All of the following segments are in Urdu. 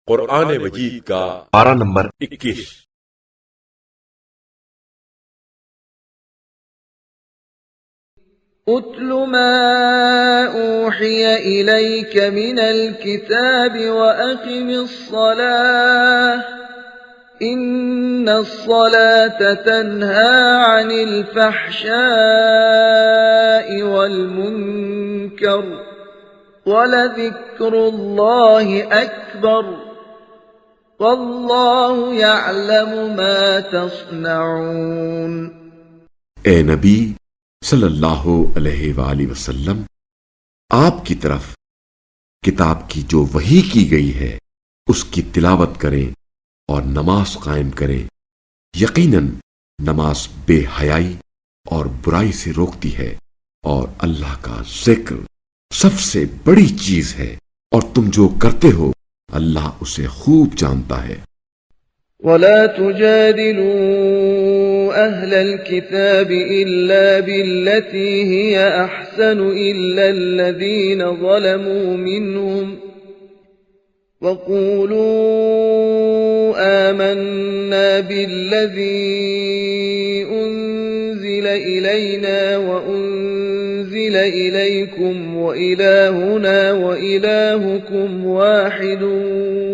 قرآن مجید کا پارہ نمبر 21۔ اتل ما اوحی الیک من الكتاب واقم الصلاة ان الصلاة تنہى عن الفحشاء والمنکر وَلَذِكْرُ اللَّهِ أَكْبَرُ وَاللَّهُ يَعْلَمُ مَا تَصْنَعُونَ۔ اے نبی صلی اللہ علیہ وآلہ وسلم، آپ کی طرف کتاب کی جو وحی کی گئی ہے اس کی تلاوت کریں اور نماز قائم کریں۔ یقیناً نماز بے حیائی اور برائی سے روکتی ہے، اور اللہ کا ذکر سب سے بڑی چیز ہے، اور تم جو کرتے ہو اللہ اسے خوب جانتا ہے۔ وَلَا تُجَادِلُوا أَهْلَ الْكِتَابِ إِلَّا بِالَّتِي هِيَ أَحْسَنُ إِلَّا الَّذِينَ ظَلَمُوا مِنْهُمْ وَقُولُوا آمَنَّا بِالَّذِي أُنزِلَ إِلَيْنَا وَأُنزِلَ إِلَيْكُمْ وَإِلَٰهُنَا وَإِلَٰهُكُمْ وَاحِدٌ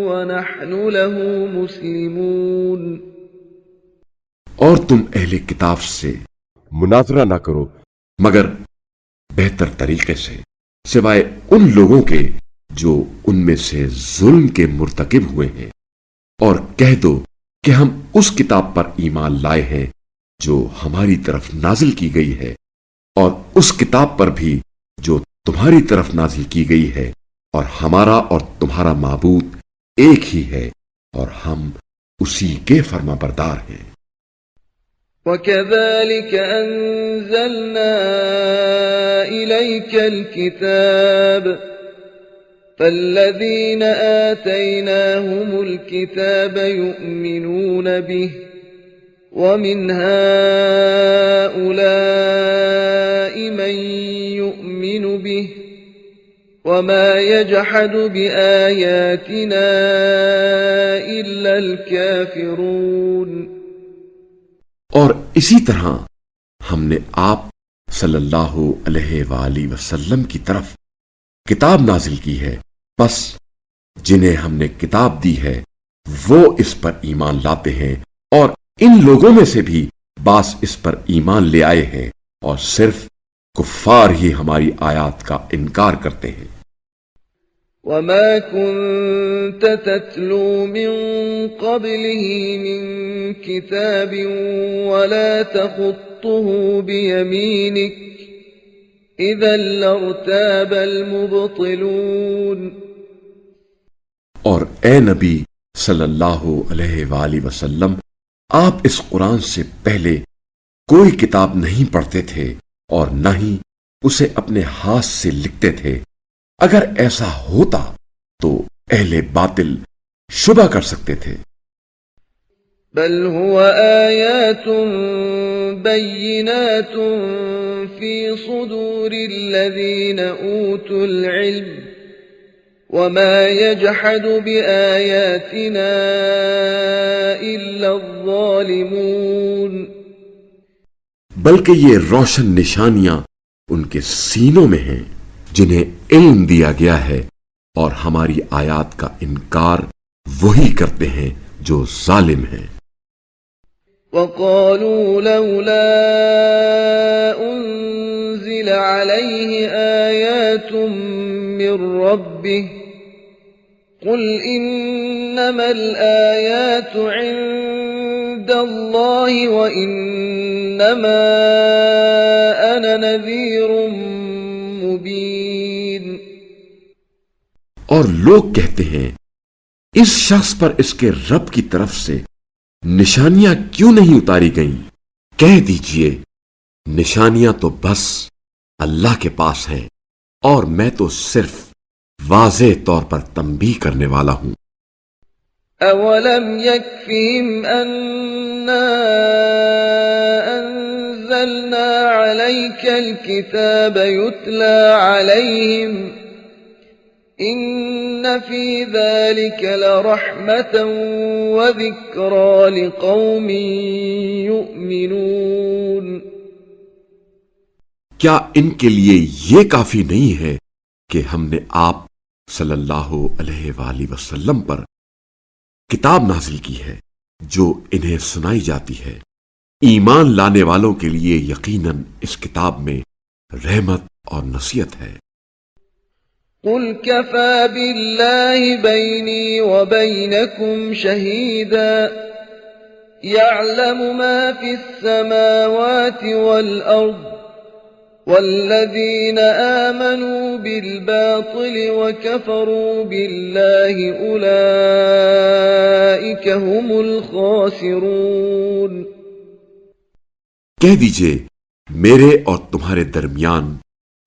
وَنَحْنُ لَهُ مُسْلِمُونَ۔ اور تم اہل کتاب سے مناظرہ نہ کرو مگر بہتر طریقے سے، سوائے ان لوگوں کے جو ان میں سے ظلم کے مرتکب ہوئے ہیں، اور کہہ دو کہ ہم اس کتاب پر ایمان لائے ہیں جو ہماری طرف نازل کی گئی ہے، اور اس کتاب پر بھی جو تمہاری طرف نازل کی گئی ہے، اور ہمارا اور تمہارا معبود ایک ہی ہے، اور ہم اسی کے فرما بردار ہیں۔ وَكَذَلِكَ أَنزَلْنَا إِلَيْكَ الْكِتَابَ فَالَّذِينَ آتَيْنَاهُمُ الْكِتَابَ يُؤْمِنُونَ بِهِ وَمِنْ هَؤُلَاءِ مَن يُؤْمِنُ بِهِ وَمَا يَجْحَدُ بِآيَاتِنَا إِلَّا الْكَافِرُونَ۔ اور اسی طرح ہم نے آپ صلی اللہ علیہ وآلہ وسلم کی طرف کتاب نازل کی ہے، بس جنہیں ہم نے کتاب دی ہے وہ اس پر ایمان لاتے ہیں، اور ان لوگوں میں سے بھی بعض اس پر ایمان لے آئے ہیں، اور صرف کفار ہی ہماری آیات کا انکار کرتے ہیں۔ وَمَا كُنْتَ تَتْلُو مِنْ قَبْلِهِ مِنْ كِتَابٍ وَلَا تَخُطُّهُ بِيَمِينِكَ إِذًا لَارْتَابَ الْمُبْطِلُونَ۔ اور اے نبی صلی اللہ علیہ وآلہ وسلم، آپ اس قرآن سے پہلے کوئی کتاب نہیں پڑھتے تھے اور نہ ہی اسے اپنے ہاتھ سے لکھتے تھے۔ اگر ایسا ہوتا تو اہل باطل شبہ کر سکتے تھے۔ بل هو آیات بینات فی صدور الذین اوتوا العلم وما يجحد بآیاتنا الا الظالمون۔ بلکہ یہ روشن نشانیاں ان کے سینوں میں ہیں جنہیں علم دیا گیا ہے، اور ہماری آیات کا انکار وہی کرتے ہیں جو ظالم ہیں۔ وَقَالُوا لَوْلَا أُنزِلَ عَلَيْهِ آيَاتٌ مِّن رَّبِّهِ قُلْ إِنَّمَا الْآيَاتُ عِندَ اللَّهِ وَإِنَّمَا أَنَا نَذِيرٌ مُّبِينٌ۔ اور لوگ کہتے ہیں اس شخص پر اس کے رب کی طرف سے نشانیاں کیوں نہیں اتاری گئیں؟ کہہ دیجئے نشانیاں تو بس اللہ کے پاس ہیں، اور میں تو صرف واضح طور پر تنبیہ کرنے والا ہوں۔ اولم یکفہم انا انزلنا علیک الکتاب یتلی علیہم إن في ذلك لرحمة وذكرى لقوم يؤمنون کیا ان کے لیے یہ کافی نہیں ہے کہ ہم نے آپ صلی اللہ علیہ وآلہ وسلم پر کتاب نازل کی ہے جو انہیں سنائی جاتی ہے؟ ایمان لانے والوں کے لیے یقیناً اس کتاب میں رحمت اور نصیحت ہے۔ قل كفى بالله بيني وبينكم شهيدا يعلم ما في السماوات والأرض والذين آمنوا بالباطل وكفروا بالله أولئك هم الخاسرون کہہ دیجئے میرے اور تمہارے درمیان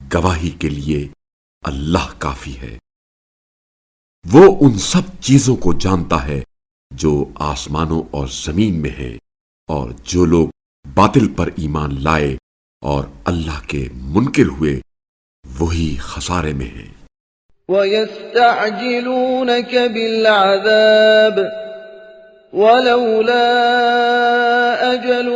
گواہی کے لیے اللہ کافی ہے۔ وہ ان سب چیزوں کو جانتا ہے جو آسمانوں اور زمین میں ہیں، اور جو لوگ باطل پر ایمان لائے اور اللہ کے منکر ہوئے وہی خسارے میں ہیں۔ وَيَسْتَعْجِلُونَكَ بِالْعَذَابِ وَلَوْلَا أَجَلٌ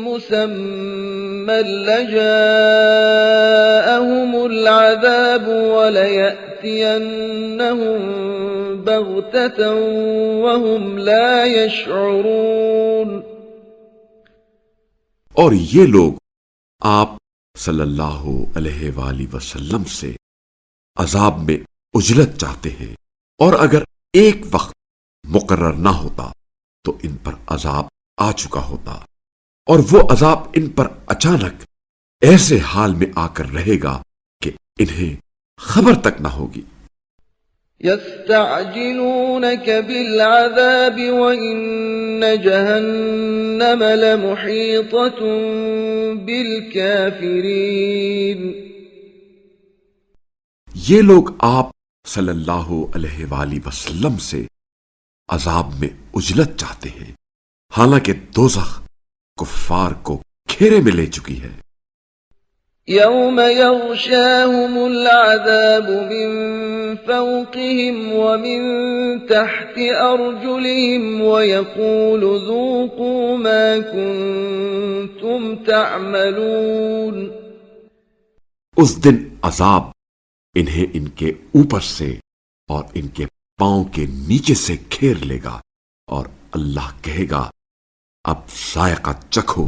مُّسَمًّى لَّجَاءَهُمُ الْعَذَابُ وَلَيَأْتِيَنَّهُم بَغْتَةً وَهُمْ لَا يَشْعُرُونَ اور یہ لوگ آپ صلی اللہ علیہ وآلہ وسلم سے عذاب میں عجلت چاہتے ہیں، اور اگر ایک وقت مقرر نہ ہوتا تو ان پر عذاب آ چکا ہوتا، اور وہ عذاب ان پر اچانک ایسے حال میں آ کر رہے گا کہ انہیں خبر تک نہ ہوگی۔ يستعجلونك بالعذاب وإن جهنم لمحيطة بالكافرين یہ لوگ آپ صلی اللہ علیہ وآلہ وسلم سے عذاب میں عجلت چاہتے ہیں، حالانکہ دوزخ کفار کو گھیرے میں لے چکی ہے۔ يوم يغشاهم العذاب من فوقهم ومن تحت أرجلهم ويقول ذوقوا ما كنتم تعملون اس دن عذاب انہیں ان کے اوپر سے اور ان کے پاؤں کے نیچے سے گھیر لے گا، اور اللہ کہے گا اب ذائقہ چکھو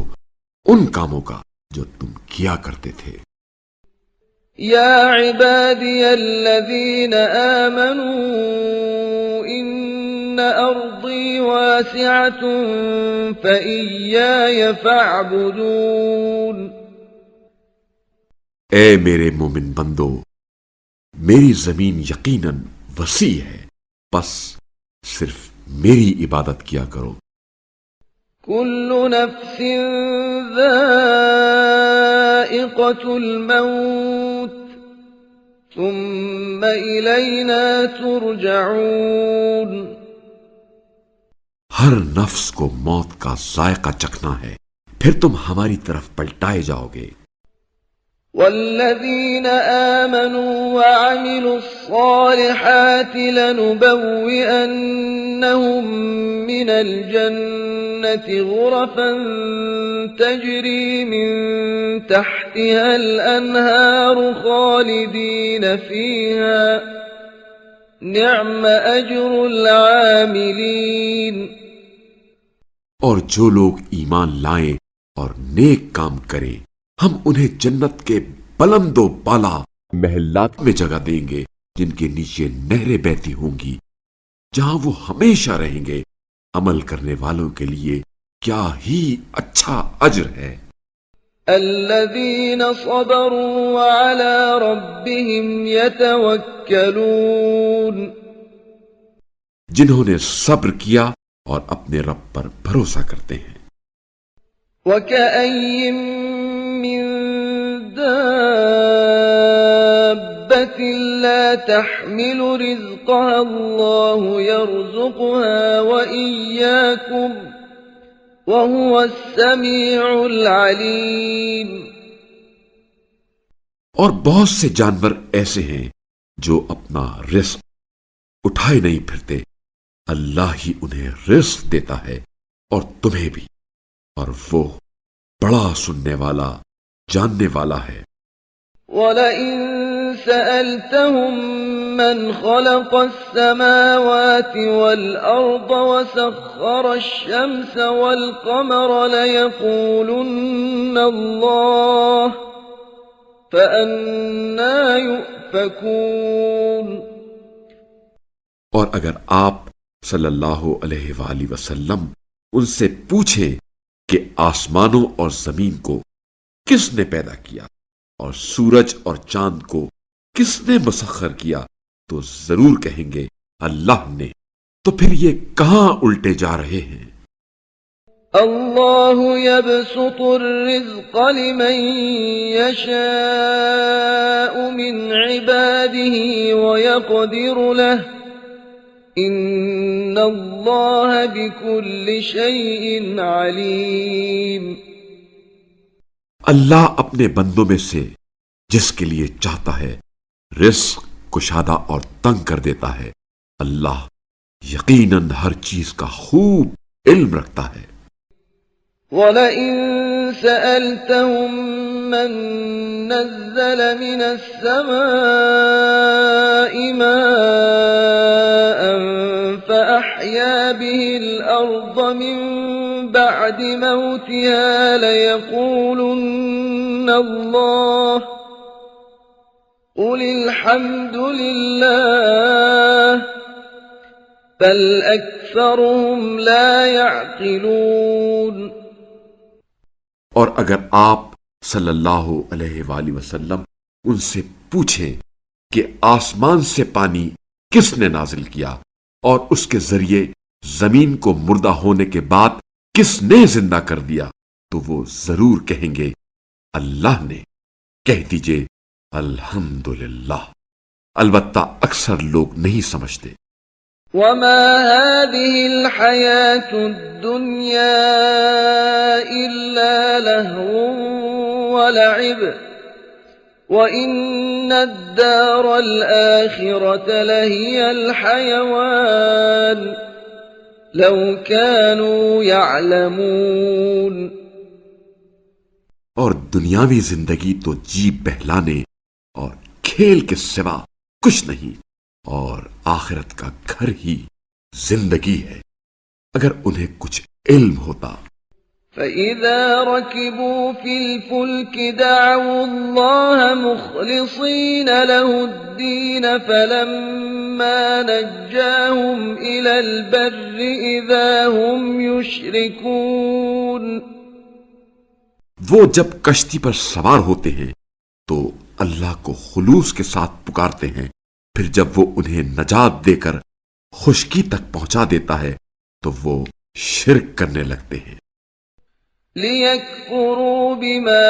ان کاموں کا جو تم کیا کرتے تھے۔ يا عبادي الذين آمنوا إن أرضي واسعة فإياي فاعبدون اے میرے مومن بندو، میری زمین یقیناً وسیع ہے، بس صرف میری عبادت کیا کرو۔ كل نفس ذائقة الموت ثم إلينا ترجعون ہر نفس کو موت کا ذائقہ چکھنا ہے، پھر تم ہماری طرف پلٹائے جاؤ گے۔ والذين آمنوا وعملوا الصالحات لنبوئنهم من الجنة غرفا تجري من تحتها الأنهار خالدين فيها نعم أجر العاملين اور جو لوگ ایمان لائیں اور نیک کام کریں ہم انہیں جنت کے بلند و بالا محلات میں جگہ دیں گے جن کے نیچے نہریں بہتی ہوں گی، جہاں وہ ہمیشہ رہیں گے۔ عمل کرنے والوں کے لیے کیا ہی اچھا اجر ہے۔ الذين صبروا وعلى ربهم يتوكلون جنہوں نے صبر کیا اور اپنے رب پر بھروسہ کرتے ہیں۔ وكأي من دابة لا تحمل رزقها الله يرزقها وإياكم وهو السميع العليم اور بہت سے جانور ایسے ہیں جو اپنا رزق اٹھائے نہیں پھرتے، اللہ ہی انہیں رزق دیتا ہے اور تمہیں بھی، اور وہ بڑا سننے والا جاننے والا ہے۔ وَلَئِن سَأَلْتَهُم مَّنْ خَلَقَ السَّمَاوَاتِ وَالْأَرْضَ وَسَخَّرَ الشَّمْسَ وَالْقَمَرَ لَيَقُولُنَّ اللَّهُ فَأَنَّىٰ يُؤْفَكُونَ۔ اور اگر آپ صلی اللہ علیہ وآلہ وسلم ان سے پوچھیں کہ آسمانوں اور زمین کو کس نے پیدا کیا اور سورج اور چاند کو کس نے مسخر کیا، تو ضرور کہیں گے اللہ نے، تو پھر یہ کہاں الٹے جا رہے ہیں؟ اللہ يبسط الرزق لمن يشاء من عباده ويقدر له ان اللہ بكل شيء علیم۔ اللہ اپنے بندوں میں سے جس کے لیے چاہتا ہے رزق کشادہ اور تنگ کر دیتا ہے، اللہ یقیناً ہر چیز کا خوب علم رکھتا ہے۔ وَلَئِن سَأَلْتَهُم مَّن نَّزَّلَ مِنَ السَّمَاءِ مَاءً فَأَحْيَا بِهِ الْأَرْضَ مِن بَعْدِ مَوْتِهَا لَيَقُولُنَّ اللَّهُ قُلِ الْحَمْدُ لِلَّهِ بَلْ أَكْثَرُهُمْ لَا يَعْقِلُونَ۔ اور اگر آپ صلی اللہ علیہ وآلہ وسلم ان سے پوچھیں کہ آسمان سے پانی کس نے نازل کیا اور اس کے ذریعے زمین کو مردہ ہونے کے بعد کس نے زندہ کر دیا، تو وہ ضرور کہیں گے اللہ نے۔ کہہ دیجئے الحمدللہ، البتہ اکثر لوگ نہیں سمجھتے۔ وَمَا هَٰذِهِ الْحَيَاةُ الدُّنْيَا إِلَّا لَهْوٌ وَلَعِبٌ وَإِنَّ الدَّارَ الْآخِرَةَ لَهِيَ الْحَيَوَانُ لَوْ كَانُوا يَعْلَمُونَ۔ اور دنیاوی زندگی تو جی بہلانے اور کھیل کے سوا کچھ نہیں، اور آخرت کا گھر ہی زندگی ہے، اگر انہیں کچھ علم ہوتا۔ فَإِذَا رَكِبُوا فِي الْفُلْكِ دَعَوُا اللَّهَ مُخْلِصِينَ لَهُ الدِّينَ فَلَمَّا نَجَّاهُمْ إِلَى الْبَرِّ إِذَا هُمْ يُشْرِكُونَ۔ وہ جب کشتی پر سوار ہوتے ہیں تو اللہ کو خلوص کے ساتھ پکارتے ہیں، پھر جب وہ انہیں نجات دے کر خشکی تک پہنچا دیتا ہے تو وہ شرک کرنے لگتے ہیں۔ لِيَكْفُرُوا بِمَا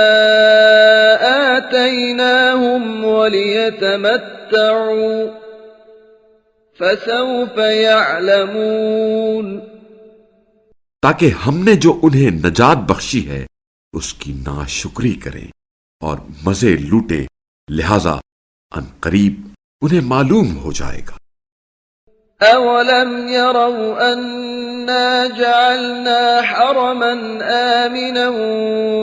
آتَيْنَاهُمْ وَلِيَتَمَتَّعُوا فَسَوْفَ يَعْلَمُونَ۔ تاکہ ہم نے جو انہیں نجات بخشی ہے اس کی ناشکری کریں اور مزے لوٹیں، لہذا ان قریب انہیں معلوم ہو جائے گا۔ أَوَلَمْ يَرَوْا أَنَّا جَعَلْنَا حَرَمًا آمِنًا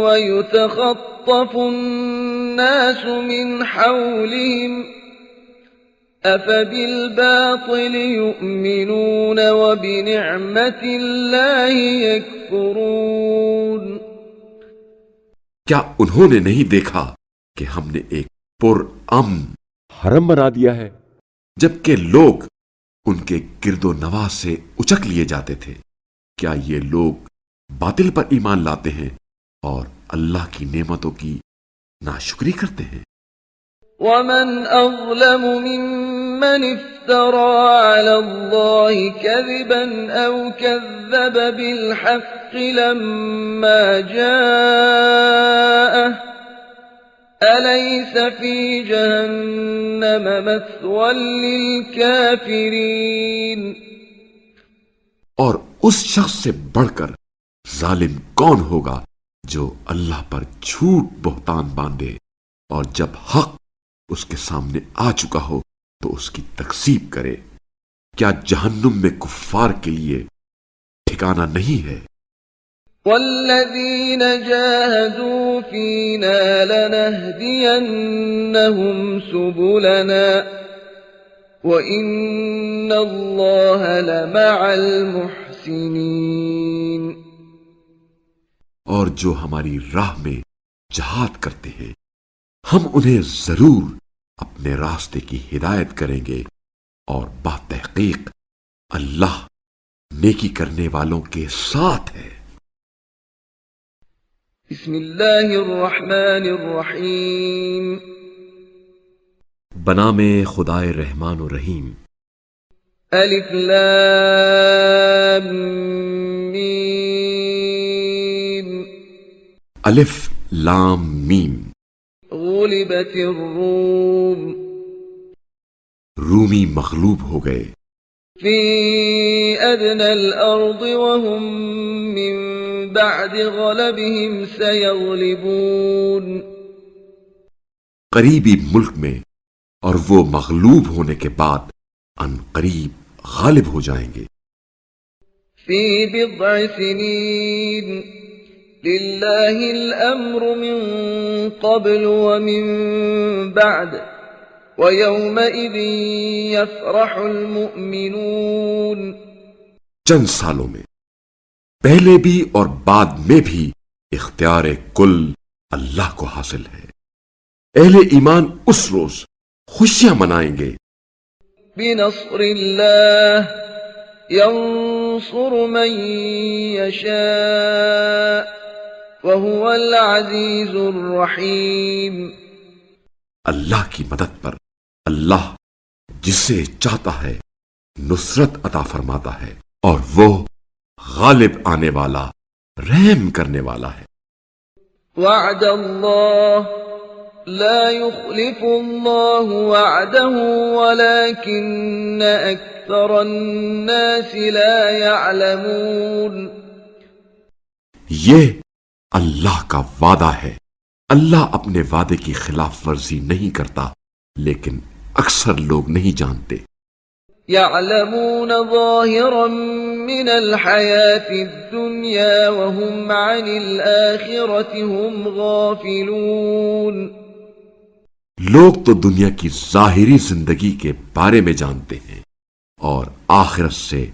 وَيُتَخَطَّفُ النَّاسُ مِنْ حَوْلِهِمْ أَفَبِالْبَاطِلِ يُؤْمِنُونَ وَبِنِعْمَةِ اللَّهِ يَكْفُرُونَ۔ کیا انہوں نے نہیں دیکھا کہ ہم نے ایک پرامن حرم بنا دیا ہے، جبکہ لوگ ان کے گرد و نواح سے اچک لیے جاتے تھے؟ کیا یہ لوگ باطل پر ایمان لاتے ہیں اور اللہ کی نعمتوں کی ناشکری کرتے ہیں؟ وَمَنْ أَظْلَمُ مِمَّنِ افْتَرَىٰ عَلَى اللَّهِ كَذِبًا أَوْ كَذَّبَ بِالْحَقِّ لَمَّا جَاءَهُ أَلَيْسَ فِي جَهَنَّمَ مَثْوًى لِّلْكَافِرِينَ۔ اور اس شخص سے بڑھ کر ظالم کون ہوگا جو اللہ پر جھوٹ بہتان باندھے، اور جب حق اس کے سامنے آ چکا ہو تو اس کی تکذیب کرے۔ کیا جہنم میں کفار کے لیے ٹھکانہ نہیں ہے؟ والذین جاہدوا فینا لنہدینہم سبلنا وَإِنَّ اللَّهَ لَمَعَ الْمُحْسِنِينَ۔ اور جو ہماری راہ میں جہاد کرتے ہیں ہم انہیں ضرور اپنے راستے کی ہدایت کریں گے، اور بتحقیق اللہ نیکی کرنے والوں کے ساتھ ہے۔ بسم اللہ الرحمن الرحیم۔ بنام خدائے رحمان و رحیم۔ الف لام میم۔ الف لام میم۔ غلبت الروم۔ رومی مغلوب ہو گئے۔ فی ادنى الارض وهم من بعد غلبهم سيغلبون۔ قریبی ملک میں، اور وہ مغلوب ہونے کے بعد ان قریب غالب ہو جائیں گے۔ فی بضع سنین للہ الامر من قبل ومن بعد وَيَوْمَئِذٍ يَفْرَحُ الْمُؤْمِنُونَ۔ چند سالوں میں، پہلے بھی اور بعد میں بھی اختیار کل اللہ کو حاصل ہے۔ اہل ایمان اس روز خوشیاں منائیں گے۔ بِنَصْرِ اللَّهِ يَنصُرُ مَن يَشَاءُ وَهُوَ الْعَزِيزُ الرَّحِيمُ۔ اللہ کی مدد پر اللہ جسے چاہتا ہے نصرت عطا فرماتا ہے، اور وہ غالب آنے والا، رحم کرنے والا ہے۔ وعد اللہ لا يخلف اللہ وعده ولكن اکثر الناس لا يعلمون۔ یہ اللہ کا وعدہ ہے، اللہ اپنے وعدے کی خلاف ورزی نہیں کرتا، لیکن اکثر لوگ نہیں جانتے۔ يعلمون ظاہرا من الحیاة الدنیا وهم عن الآخرة هم غافلون۔ لوگ تو دنیا کی ظاہری زندگی کے بارے میں جانتے ہیں اور آخرت سے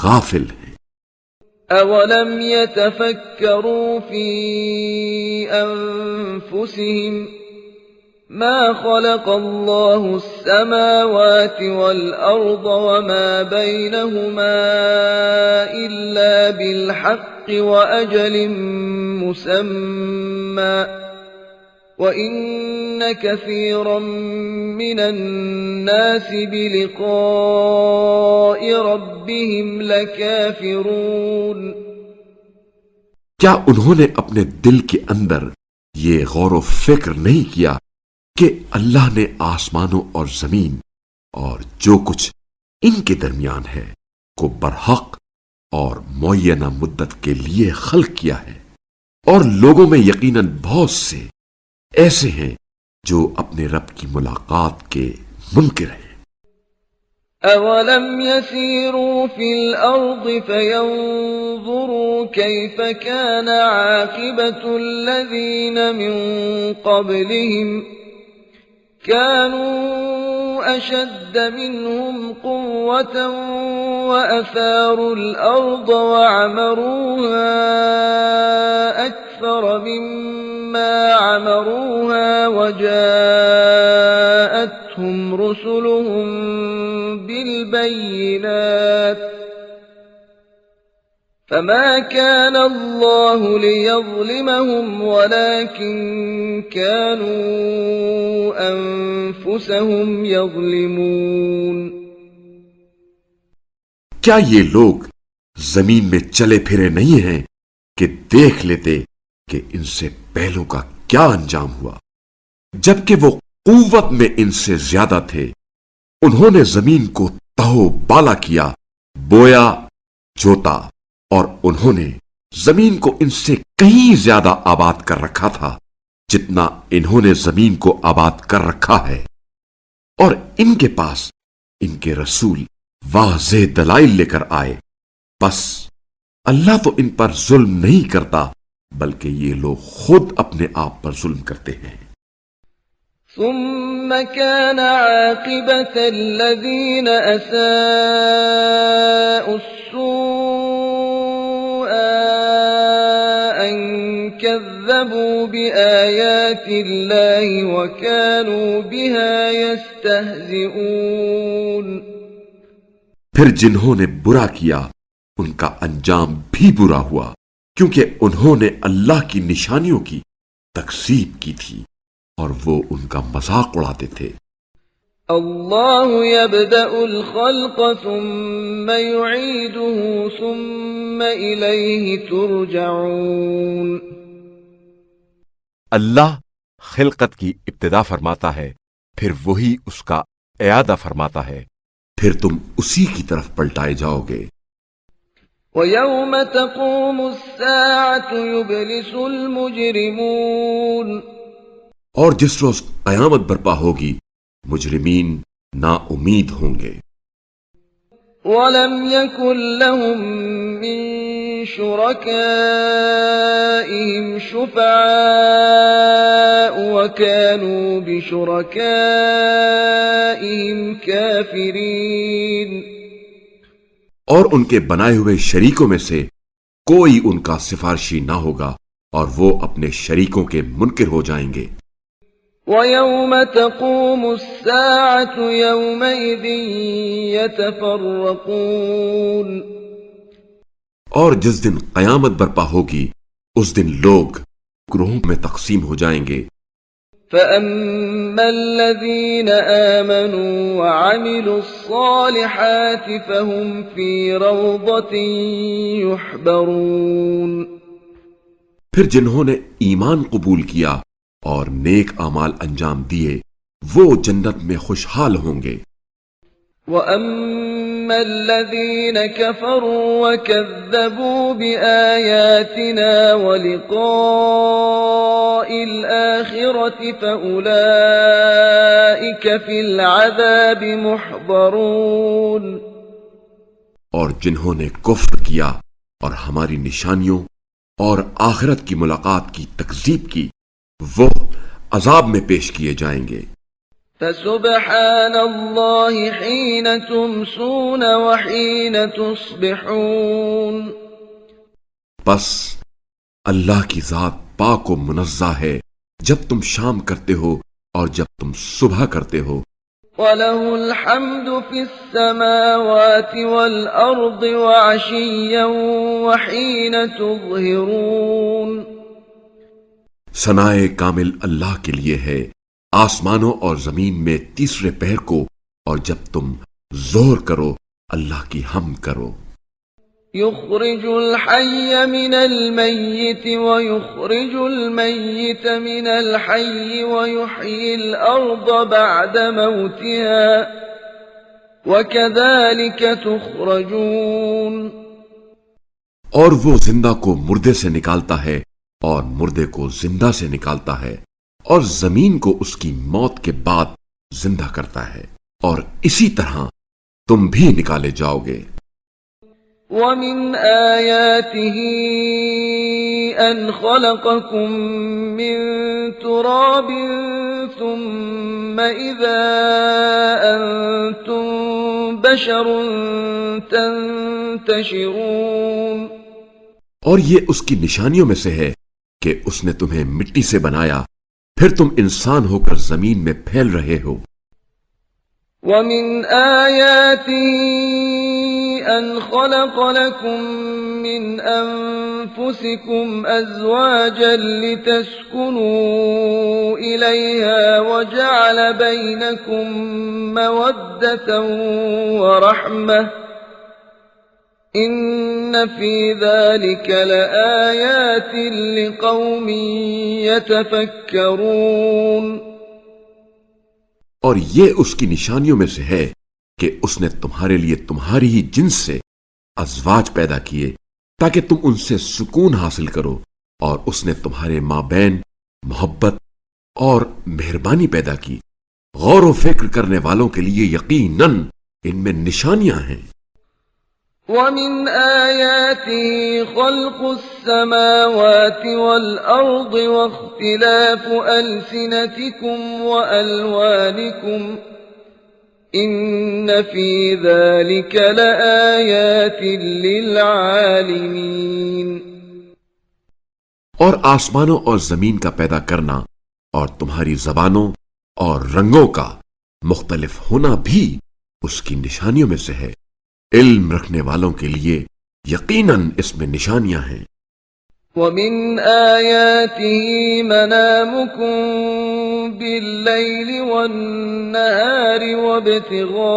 غافل ہیں۔ اولم يتفکروا فی انفسهم ما خلق الله السماوات والأرض وما بينهما إلا بالحق وأجل مسمى وإن كثيرا من الناس بلقاء ربهم لكافرون۔ کیا انہوں نے اپنے دل کے اندر یہ غور و فکر نہیں کیا کہ اللہ نے آسمانوں اور زمین اور جو کچھ ان کے درمیان ہے کو برحق اور معینہ مدت کے لیے خلق کیا ہے، اور لوگوں میں یقیناً بہت سے ایسے ہیں جو اپنے رب کی ملاقات کے منکر ہیں۔ اولم يسيروا في الارض فينظروا كيف كان عاقبة الذين من قبلهم كانوا اشد منهم قوة واثاروا الارض وعمروها اكثر مما عمروها وجاءتهم رسلهم بالبينات فما كان الله ليظلمهم ولكن كانوا أنفسهم يظلمون۔ کیا یہ لوگ زمین میں چلے پھرے نہیں ہیں کہ دیکھ لیتے کہ ان سے پہلوں کا کیا انجام ہوا؟ جبکہ وہ قوت میں ان سے زیادہ تھے، انہوں نے زمین کو تہو بالا کیا، بویا، جوتا، اور انہوں نے زمین کو ان سے کہیں زیادہ آباد کر رکھا تھا جتنا انہوں نے زمین کو آباد کر رکھا ہے، اور ان کے پاس ان کے رسول واضح دلائل لے کر آئے، بس اللہ تو ان پر ظلم نہیں کرتا بلکہ یہ لوگ خود اپنے آپ پر ظلم کرتے ہیں۔ ثم كان عاقبة الذين أساءوا السوء أن كذبوا بآيات الله وكانوا بها يستهزئون۔ پھر جنہوں نے برا کیا ان کا انجام بھی برا ہوا، کیونکہ انہوں نے اللہ کی نشانیوں کی تکذیب کی تھی اور وہ ان کا مذاق اڑاتے تھے۔ اللہ يبدأ الخلق ثم يعيده ثم إليه ترجعون۔ اللہ خلقت کی ابتدا فرماتا ہے، پھر وہی اس کا اعادہ فرماتا ہے، پھر تم اسی کی طرف پلٹائے جاؤ گے۔ وَيَوْمَ تَقُومُ السَّاعَةُ يُبْلِسُ الْمُجْرِمُونَ۔ اور جس روز قیامت برپا ہوگی مجرمین نا امید ہوں گے۔ وَلَمْ يَكُنْ لَهُم مِّن شُرَكَائِهِمْ شُفَعَاءُ وَكَانُوا بِشُرَكَائِهِمْ كَافِرِينَ۔ اور ان کے بنائے ہوئے شریکوں میں سے کوئی ان کا سفارشی نہ ہوگا اور وہ اپنے شریکوں کے منکر ہو جائیں گے۔ وَيَوْمَ تَقُومُ السَّاعَةُ يَوْمَئِذٍ يَتَفَرَّقُونَ۔ اور جس دن قیامت برپا ہوگی اس دن لوگ گروہوں میں تقسیم ہو جائیں گے۔ فَأَمَّا الَّذِينَ آمَنُوا وَعَمِلُوا الصَّالِحَاتِ فَهُمْ فِي رَوْضَةٍ يُحْبَرُونَ۔ پھر جنہوں نے ایمان قبول کیا اور نیک اعمال انجام دیے وہ جنت میں خوشحال ہوں گے۔ وَأَمَّا الَّذِينَ كَفَرُوا وَكَذَّبُوا بِآيَاتِنَا وَلِقَاءِ الْآخِرَةِ فَأُولَئِكَ فِي الْعَذَابِ مُحْضَرُونَ۔ اور جنہوں نے کفر کیا اور ہماری نشانیوں اور آخرت کی ملاقات کی تکذیب کی وہ عذاب میں پیش کیے جائیں گے۔ فَسُبْحَانَ اللَّهِ حِينَ تُمْسُونَ وَحِينَ تُصْبِحُونَ۔ بس اللہ کی ذات پاک و منزہ ہے جب تم شام کرتے ہو اور جب تم صبح کرتے ہو۔ وَلَهُ الْحَمْدُ فِي السَّمَاوَاتِ وَالْأَرْضِ وَعَشِيًّا وَحِينَ تُظْهِرُونَ۔ ثنائے کامل اللہ کے لیے ہے آسمانوں اور زمین میں تیسرے پہر کو اور جب تم ظہر کرو اللہ کی حمد کرو۔ يُخْرِجُ الْحَيَّ مِنَ الْمَيِّتِ وَيُخْرِجُ الْمَيِّتَ مِنَ الْحَيِّ وَيُحْيِي الْأَرْضَ بَعْدَ مَوْتِهَا وَكَذَلِكَ تُخْرَجُونَ۔ اور وہ زندہ کو مردے سے نکالتا ہے اور مردے کو زندہ سے نکالتا ہے اور زمین کو اس کی موت کے بعد زندہ کرتا ہے اور اسی طرح تم بھی نکالے جاؤ گے۔ وَمِنْ آيَاتِهِ أَنْ خَلَقَكُم مِّن تُرَابٍ ثُمَّ إِذَا أَنْتُمْ بَشَرٌ تَنْتَشِرُونَ۔ اور یہ اس کی نشانیوں میں سے ہے کہ اس نے تمہیں مٹی سے بنایا پھر تم انسان ہو کر زمین میں پھیل رہے ہو۔ وَمِنْ آيَاتِهِ أَنْ خَلَقَ لَكُم مِّنْ أَنفُسِكُمْ أَزْوَاجًا لِتَسْكُنُوا إِلَيْهَا وَجَعَلَ بَيْنَكُم مَّوَدَّةً وَرَحْمَةً إِنَّ فِي ذَلِكَ لَآيَاتٍ لِقَوْمٍ يَتَفَكَّرُونَ۔ اور یہ اس کی نشانیوں میں سے ہے کہ اس نے تمہارے لیے تمہاری ہی جنس سے ازواج پیدا کیے تاکہ تم ان سے سکون حاصل کرو، اور اس نے تمہارے مابین محبت اور مہربانی پیدا کی۔ غور و فکر کرنے والوں کے لیے یقیناً ان میں نشانیاں ہیں۔ وَمِنْ آيَاتِهِ خَلْقُ السَّمَاوَاتِ وَالْأَرْضِ وَاخْتِلَافُ أَلْسِنَتِكُمْ وَأَلْوَانِكُمْ إِنَّ فِي ذَلِكَ لَآيَاتٍ لِلْعَالِمِينَ۔ اور آسمانوں اور زمین کا پیدا کرنا اور تمہاری زبانوں اور رنگوں کا مختلف ہونا بھی اس کی نشانیوں میں سے ہے۔ علم رکھنے والوں کے لیے یقیناً اس میں نشانیاں ہیں۔ وَمِنْ آيَاتِهِ مَنَامُكُمْ بِاللَّيْلِ وَالنَّهَارِ وَابْتِغَاؤُكُمْ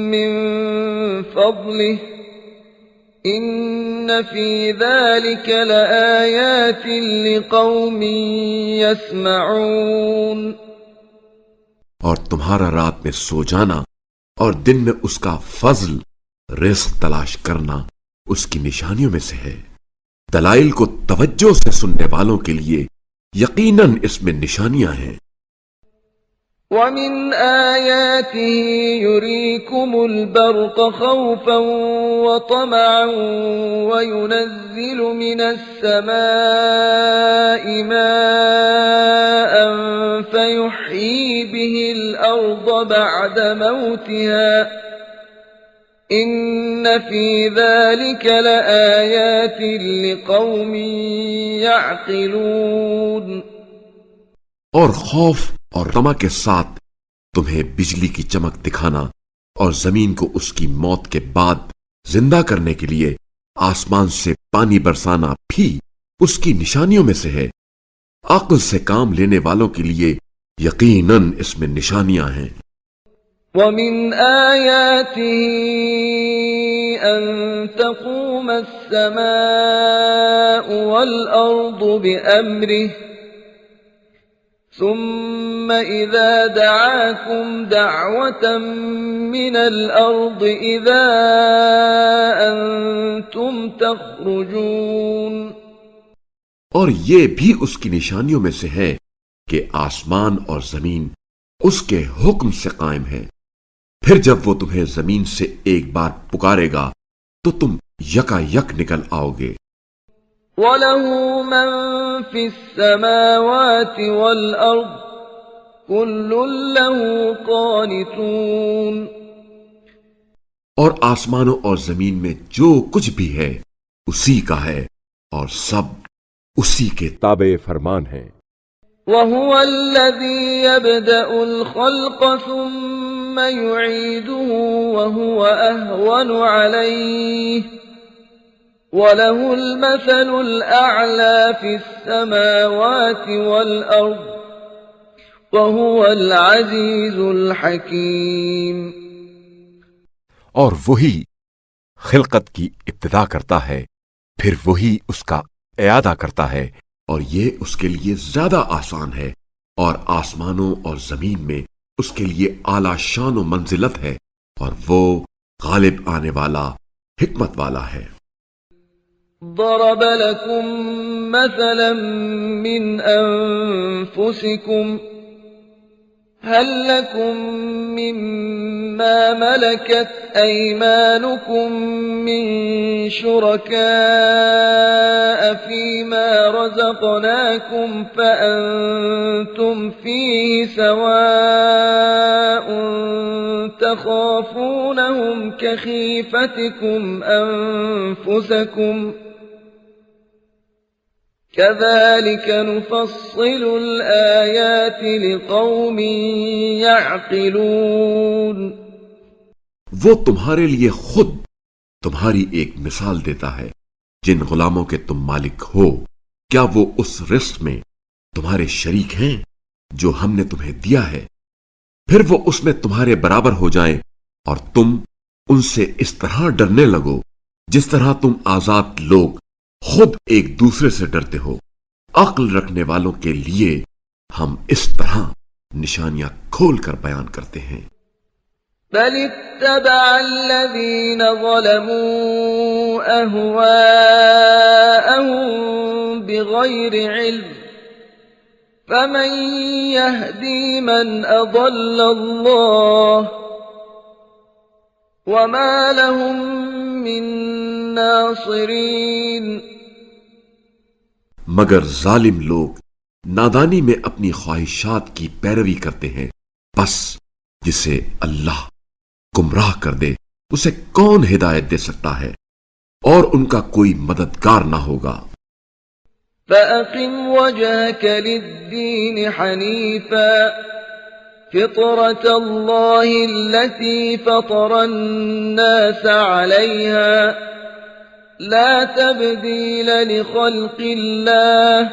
مِنْ فَضْلِهِ إِنَّ فِي ذَلِكَ لَآيَاتٍ لِقَوْمٍ يَسْمَعُونَ۔ اور تمہارا رات میں سو جانا اور دن میں اس کا فضل رزق تلاش کرنا اس کی نشانیوں میں سے ہے۔ دلائل کو توجہ سے سننے والوں کے لیے یقیناً اس میں نشانیاں ہیں۔ وَمِنْ آيَاتِهِ يُرِيكُمُ الْبَرْقَ خَوْفًا وَطَمَعًا وَيُنَزِّلُ مِنَ السَّمَاءِ مَاءً فَيُحْيِي بِهِ الْأَرْضَ بَعْدَ مَوْتِهَا إِنَّ فِي ذَلِكَ لَآيَاتٍ لِقَوْمٍ يَعْقِلُونَ۔ اور خوف اور طمع کے ساتھ تمہیں بجلی کی چمک دکھانا اور زمین کو اس کی موت کے بعد زندہ کرنے کے لیے آسمان سے پانی برسانا بھی اس کی نشانیوں میں سے ہے۔ عقل سے کام لینے والوں کے لیے یقیناً اس میں نشانیاں ہیں۔ وَمِنْ آيَاتِهِ أَن تَقُومَ السَّمَاءُ وَالْأَرْضُ بِأَمْرِهِ ثُمَّ إِذَا دَعَاكُمْ دَعْوَةً مِّنَ الْأَرْضِ إِذَا أَنْتُمْ تَخْرُجُونَ۔ اور یہ بھی اس کی نشانیوں میں سے ہے کہ آسمان اور زمین اس کے حکم سے قائم ہے، پھر جب وہ تمہیں زمین سے ایک بار پکارے گا تو تم یکا یک نکل آؤ گے۔ وَلَهُ مَن فِي السَّمَاوَاتِ وَالْأَرْضِ كُلٌّ لَّهُ قَانِتُونَ۔ اور آسمانوں اور زمین میں جو کچھ بھی ہے اسی کا ہے اور سب اسی کے تابع فرمان ہیں۔ وَهُوَ الَّذِي يَبْدَأُ الْخَلْقَ ثُمَّ يُعِيدُهُ وَهُوَ أَهْوَنُ عَلَيْهِ وَلَهُ الْمَثَلُ الْأَعْلَى فِي السَّمَاوَاتِ وَالْأَرْضِ وَهُوَ الْعَزِيزُ الْحَكِيمُ۔ اور وہی خلقت کی ابتدا کرتا ہے، پھر وہی اس کا اعادہ کرتا ہے، اور یہ اس کے لیے زیادہ آسان ہے، اور آسمانوں اور زمین میں اس کے لیے اعلیٰ شان و منزلت ہے، اور وہ غالب آنے والا حکمت والا ہے۔ ضرب لكم مثلا من أنفسكم هل لكم مما ملكت أيمانكم من شركاء فيما رزقناكم فأنتم فيه سواء تخافونهم كخيفتكم أنفسكم كذلك نفصل الآيات لقوم يعقلون۔ وہ تمہارے لیے خود تمہاری ایک مثال دیتا ہے، جن غلاموں کے تم مالک ہو، کیا وہ اس رزق میں تمہارے شریک ہیں جو ہم نے تمہیں دیا ہے؟ پھر وہ اس میں تمہارے برابر ہو جائیں اور تم ان سے اس طرح ڈرنے لگو جس طرح تم آزاد لوگ خود ایک دوسرے سے ڈرتے ہو۔ عقل رکھنے والوں کے لیے ہم اس طرح نشانیاں کھول کر بیان کرتے ہیں۔ بل اتبع الذين ظلموا أهواءهم بغير علم فمن يهدي من أضل الله وما لهم من ناصرين. مگر ظالم لوگ نادانی میں اپنی خواہشات کی پیروی کرتے ہیں، بس جسے اللہ گمراہ کر دے اسے کون ہدایت دے سکتا ہے، اور ان کا کوئی مددگار نہ ہوگا. فأقم وجهك للدين حنيفا فطرة الله التي فطر الناس عليها لا تبديل لخلق الله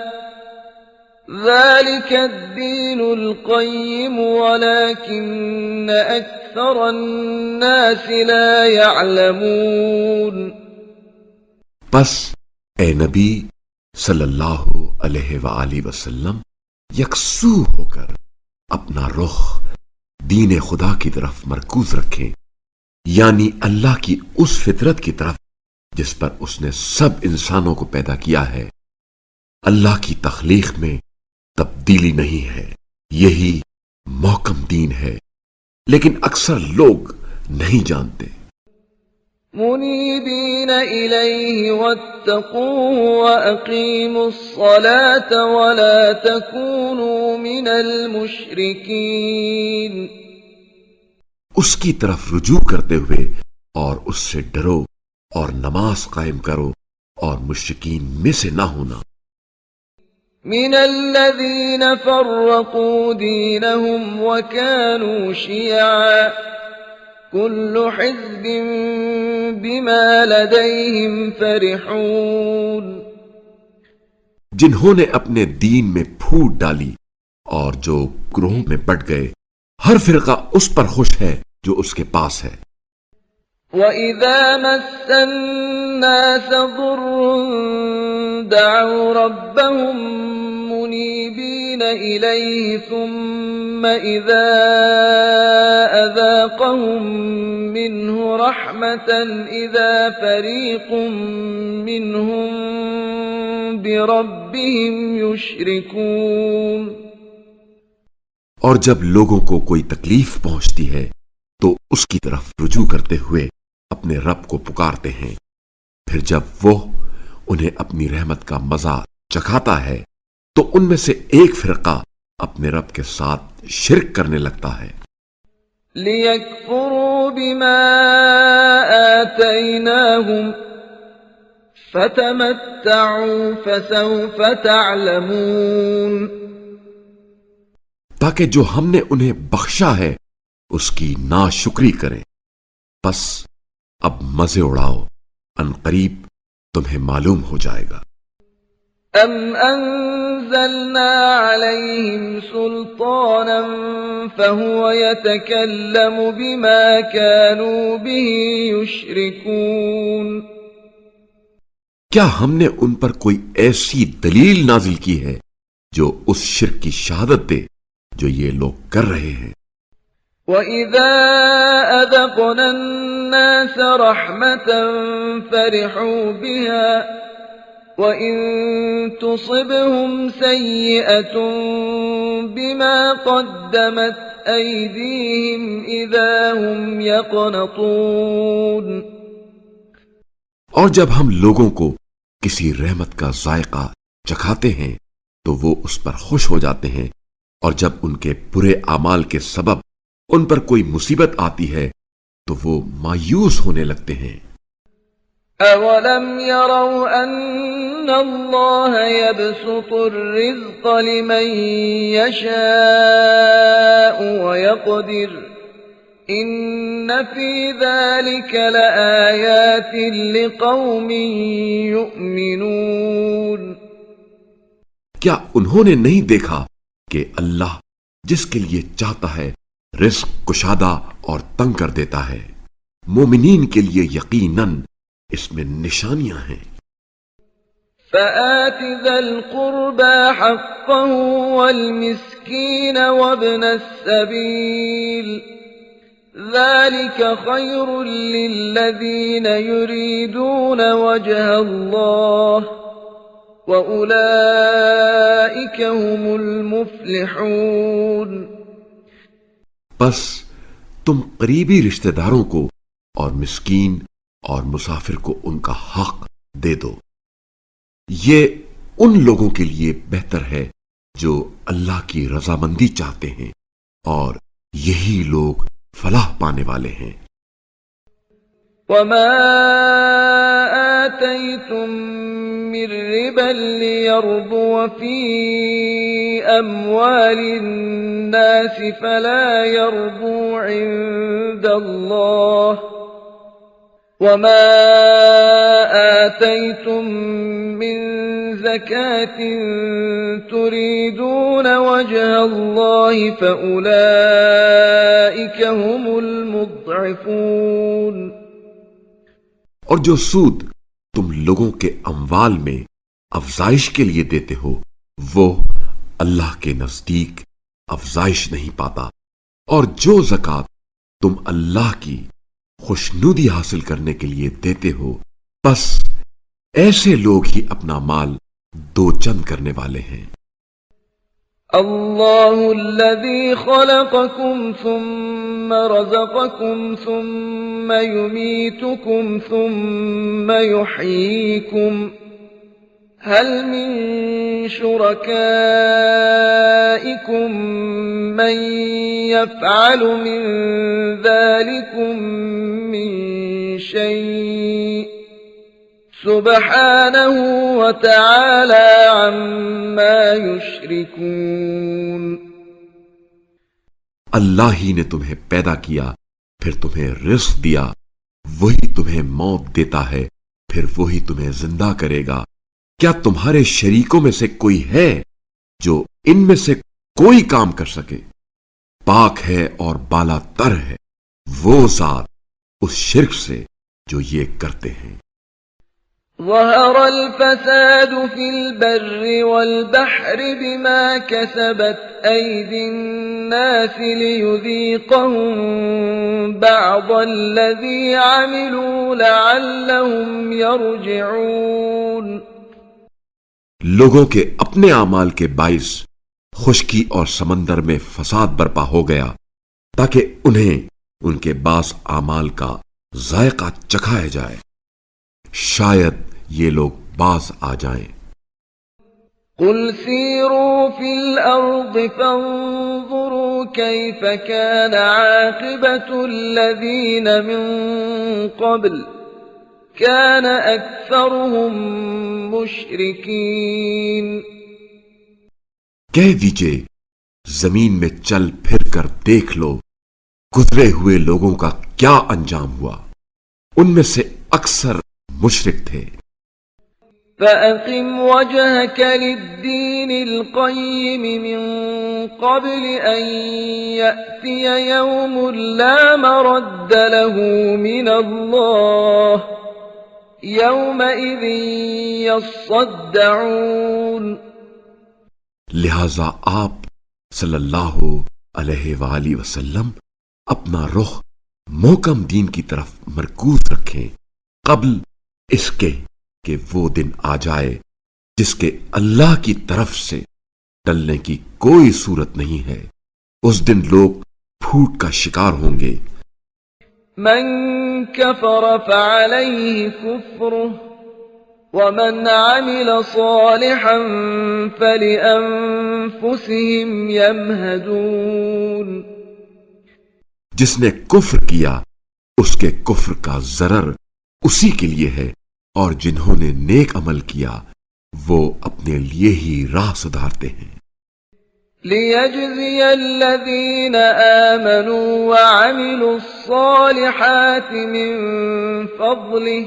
ذلك الدين القيم ولكن أكثر الناس لا يعلمون. بس اے نبی صلی اللہ علیہ وآلہ وسلم یکسو ہو کر اپنا رخ دین خدا کی طرف مرکوز رکھیں، یعنی اللہ کی اس فطرت کی طرف جس پر اس نے سب انسانوں کو پیدا کیا ہے. اللہ کی تخلیق میں تبدیلی نہیں ہے، یہی محکم دین ہے، لیکن اکثر لوگ نہیں جانتے. منيبين إليه واتقوه وأقيموا الصلاة ولا تكونوا من المشركين. اس کی طرف رجوع کرتے ہوئے اور اس سے ڈرو اور نماز قائم کرو اور مشرکین میں سے نہ ہونا. من الذين فرقوا دينهم وكانوا شيعا كل حزب بما لديهم فرحون. جنہوں نے اپنے دین میں پھوٹ ڈالی اور جو گروہوں میں بٹ گئے، ہر فرقہ اس پر خوش ہے جو اس کے پاس ہے. وَإِذَا مَسَّ النَّاسَ ضُرٌّ دَعَوْا رَبَّهُم مُّنِيبِينَ إِلَيْهِ ثُمَّ إِذَا أَذَاقَهُم مِّنْهُ رَحْمَةً إِذَا فَرِيقٌ مِّنْهُم بِرَبِّهِمْ يُشْرِكُونَ. اور جب لوگوں کو کوئی تکلیف پہنچتی ہے تو اس کی طرف رجوع کرتے ہوئے اپنے رب کو پکارتے ہیں، پھر جب وہ انہیں اپنی رحمت کا مزہ چکھاتا ہے تو ان میں سے ایک فرقہ اپنے رب کے ساتھ شرک کرنے لگتا ہے. لِيَكْفُرُوا بِمَا آتَيْنَاهُمْ فَتَمَتَّعُوا فَسَوْفَ تَعْلَمُونَ. تاکہ جو ہم نے انہیں بخشا ہے اس کی ناشکری کریں، بس اب مزے اڑاؤ، ان قریب تمہیں معلوم ہو جائے گا. أَمْ أَنزَلْنَا عَلَيْهِمْ سُلْطَانًا فَهُوَ يَتَكَلَّمُ بِمَا كَانُوا بِهِ يُشْرِكُونَ. کیا ہم نے ان پر کوئی ایسی دلیل نازل کی ہے جو اس شرک کی شہادت دے جو یہ لوگ کر رہے ہیں؟ وَإِذَا أَذَقْنَا النَّاسَ رَحْمَةً فَرِحُوا بِهَا وَإِن تُصِبْهُمْ سَيِّئَةٌ بِمَا قَدَّمَتْ أَيْدِيهِمْ إِذَا هُمْ يَقْنَطُونَ. اور جب ہم لوگوں کو کسی رحمت کا ذائقہ چکھاتے ہیں تو وہ اس پر خوش ہو جاتے ہیں، اور جب ان کے برے اعمال کے سبب ان پر کوئی مصیبت آتی ہے تو وہ مایوس ہونے لگتے ہیں. أَوَلَمْ يَرَوْا أَنَّ اللَّهَ يَبْسُطُ الرِّزْقَ لِمَن يَشَاءُ وَيَقْدِرُ إِنَّ فِي ذَلِكَ لَآيَاتٍ لِقَوْمٍ يُؤْمِنُونَ. کیا انہوں نے نہیں دیکھا کہ اللہ جس کے لیے چاہتا ہے رزق کشادہ اور تنگ کر دیتا ہے؟ مومنین کے لیے یقیناً اس میں نشانیاں ہیں. فآت ذا القربى حقه والمسكين وابن السبيل ذلك خير للذين يريدون وجه الله وَأُولَئِكَ هُمُ الْمُفْلِحُونَ۔ بس تم قریبی رشتہ داروں کو اور مسکین اور مسافر کو ان کا حق دے دو، یہ ان لوگوں کے لیے بہتر ہے جو اللہ کی رضامندی چاہتے ہیں، اور یہی لوگ فلاح پانے والے ہیں۔ وَمَا آتَيْتُم مِّن رِّبًا لِّيَرْبُوَ فِي أَمْوَالِ النَّاسِ فَلَا يَرْبُو عِندَ اللَّهِ، وَمَا آتَيْتُم مِّن زَكَاةٍ تُرِيدُونَ وَجْهَ اللَّهِ فَأُولَئِكَ هُمُ الْمُضْعِفُونَ۔ اور جو سود تم لوگوں کے اموال میں افزائش کے لیے دیتے ہو وہ اللہ کے نزدیک افزائش نہیں پاتا، اور جو زکوٰۃ تم اللہ کی خوشنودی حاصل کرنے کے لیے دیتے ہو بس ایسے لوگ ہی اپنا مال دو چند کرنے والے ہیں۔ اللہ الذي خلقكم ثم رزقكم ثم يميتكم ثم يحييكم هل من شركائكم من يفعل من ذلكم من شيء سبحانه وتعالى عما يشركون۔ اللہ ہی نے تمہیں پیدا کیا، پھر تمہیں رزق دیا، وہی تمہیں موت دیتا ہے، پھر وہی تمہیں زندہ کرے گا۔ کیا تمہارے شریکوں میں سے کوئی ہے جو ان میں سے کوئی کام کر سکے؟ پاک ہے اور بالا تر ہے وہ ذات اس شرک سے جو یہ کرتے ہیں۔ ظهر الفساد في البر والبحر بما كسبت أيدي الناس ليذيقهم بعض الذي عملوا لعلهم يرجعون۔ لوگوں کے اپنے اعمال کے باعث خشکی اور سمندر میں فساد برپا ہو گیا تاکہ انہیں ان کے بعض اعمال کا ذائقہ چکھایا جائے، شاید یہ لوگ باز آ جائیں۔ قل سيروا في الأرض فانظروا كيف كان عاقبة الذين من قبل كان أكثرهم مشركين۔ کہہ دیجئے زمین میں چل پھر کر دیکھ لو گزرے ہوئے لوگوں کا کیا انجام ہوا، ان میں سے اکثر مشرک تھے۔ فَأَقِمْ وَجْهَكَ لِلدِّينِ الْقَيِّمِ مِنْ قَبْلِ أَنْ يَأْتِيَ يَوْمٌ لَا مَرَدَّ لَهُ مِنَ اللَّهِ يَوْمَئِذٍ يَصَّدَّعُونَ۔ لہذا آپ صلی اللہ علیہ وآلہ وسلم اپنا رخ محکم دین کی طرف مرکوز رکھیں قبل اس کے کہ وہ دن آ جائے جس کے اللہ کی طرف سے ٹلنے کی کوئی صورت نہیں ہے۔ اس دن لوگ پھوٹ کا شکار ہوں گے۔ من كفر فعليه كفره ومن عمل صالحا فلأنفسهم يمهدون۔ جس نے کفر کیا اس کے کفر کا ضرر اسی کے لیے ہے، اور جنہوں نے نیک عمل کیا وہ اپنے لیے ہی راہ سدھارتے ہیں۔ لِيَجْزِيَ الَّذِينَ آمَنُوا وَعَمِلُوا الصَّالِحَاتِ مِن فَضْلِهِ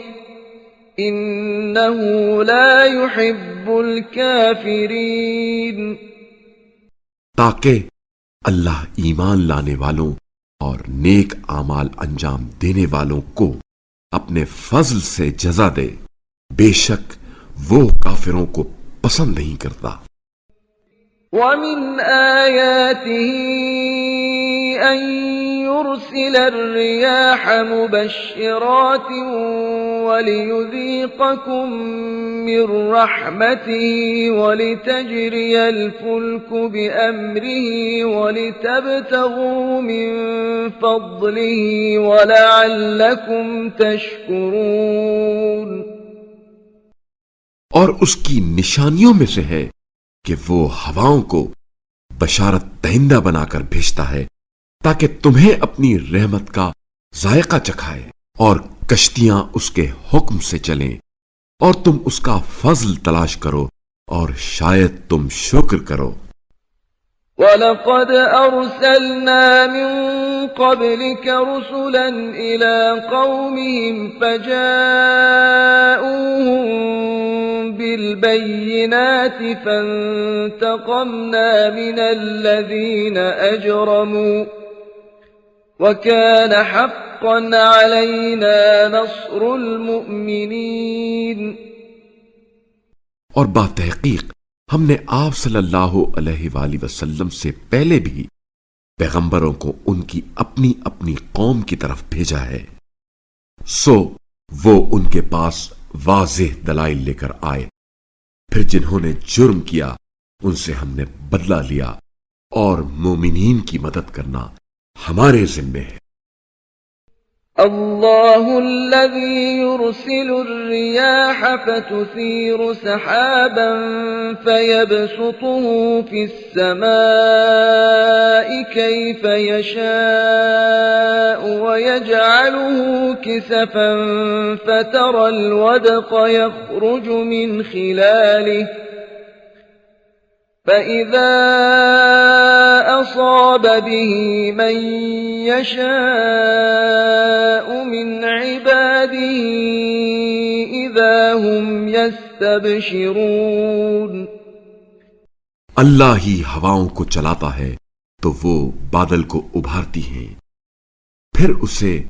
إِنَّهُ لَا يُحِبُّ الْكَافِرِينَ۔ تاکہ اللہ ایمان لانے والوں اور نیک اعمال انجام دینے والوں کو اپنے فضل سے جزا دے، بے شک وہ کافروں کو پسند نہیں کرتا۔ وَمِنْ آيَاتِهِ أن يرسل الرياح مبشرات وليذيقكم من رحمته ولتجري الفلك بأمره ولتبتغوا من فضله ولعلكم تشكرون۔ اور اس کی نشانیوں میں سے ہے کہ وہ ہواؤں کو بشارت دہندہ بنا کر بھیجتا ہے تاکہ تمہیں اپنی رحمت کا ذائقہ چکھائے، اور کشتیاں اس کے حکم سے چلیں، اور تم اس کا فضل تلاش کرو اور شاید تم شکر کرو۔ وَلَقَدْ أَرْسَلْنَا مِن قَبْلِكَ رُسُلًا إِلَىٰ قَوْمِهِمْ فَجَاءُوهُم بِالْبَيِّنَاتِ فَانتَقَمْنَا مِنَ الَّذِينَ أَجْرَمُوا وَكَانَ حَقًّا عَلَيْنَا نَصْرُ الْمُؤْمِنِينَ۔ اور باتحقیق ہم نے آپ صلی اللہ علیہ وآلہ وسلم سے پہلے بھی پیغمبروں کو ان کی اپنی اپنی قوم کی طرف بھیجا ہے، سو وہ ان کے پاس واضح دلائل لے کر آئے، پھر جنہوں نے جرم کیا ان سے ہم نے بدلہ لیا، اور مومنین کی مدد کرنا ہمارے ذمے ہے۔ اللہ الذي يرسل الرياح فتثير سحابا فيبسطه في السماء كيف يشاء ويجعله كسفا فترى الودق يخرج من خلاله فإذا أصاب به من يشاء من عباده إذا هم يستبشرون۔ اللہ ہی ہواؤں کو چلاتا ہے تو وہ بادل کو ابھارتی ہیں، پھر اسے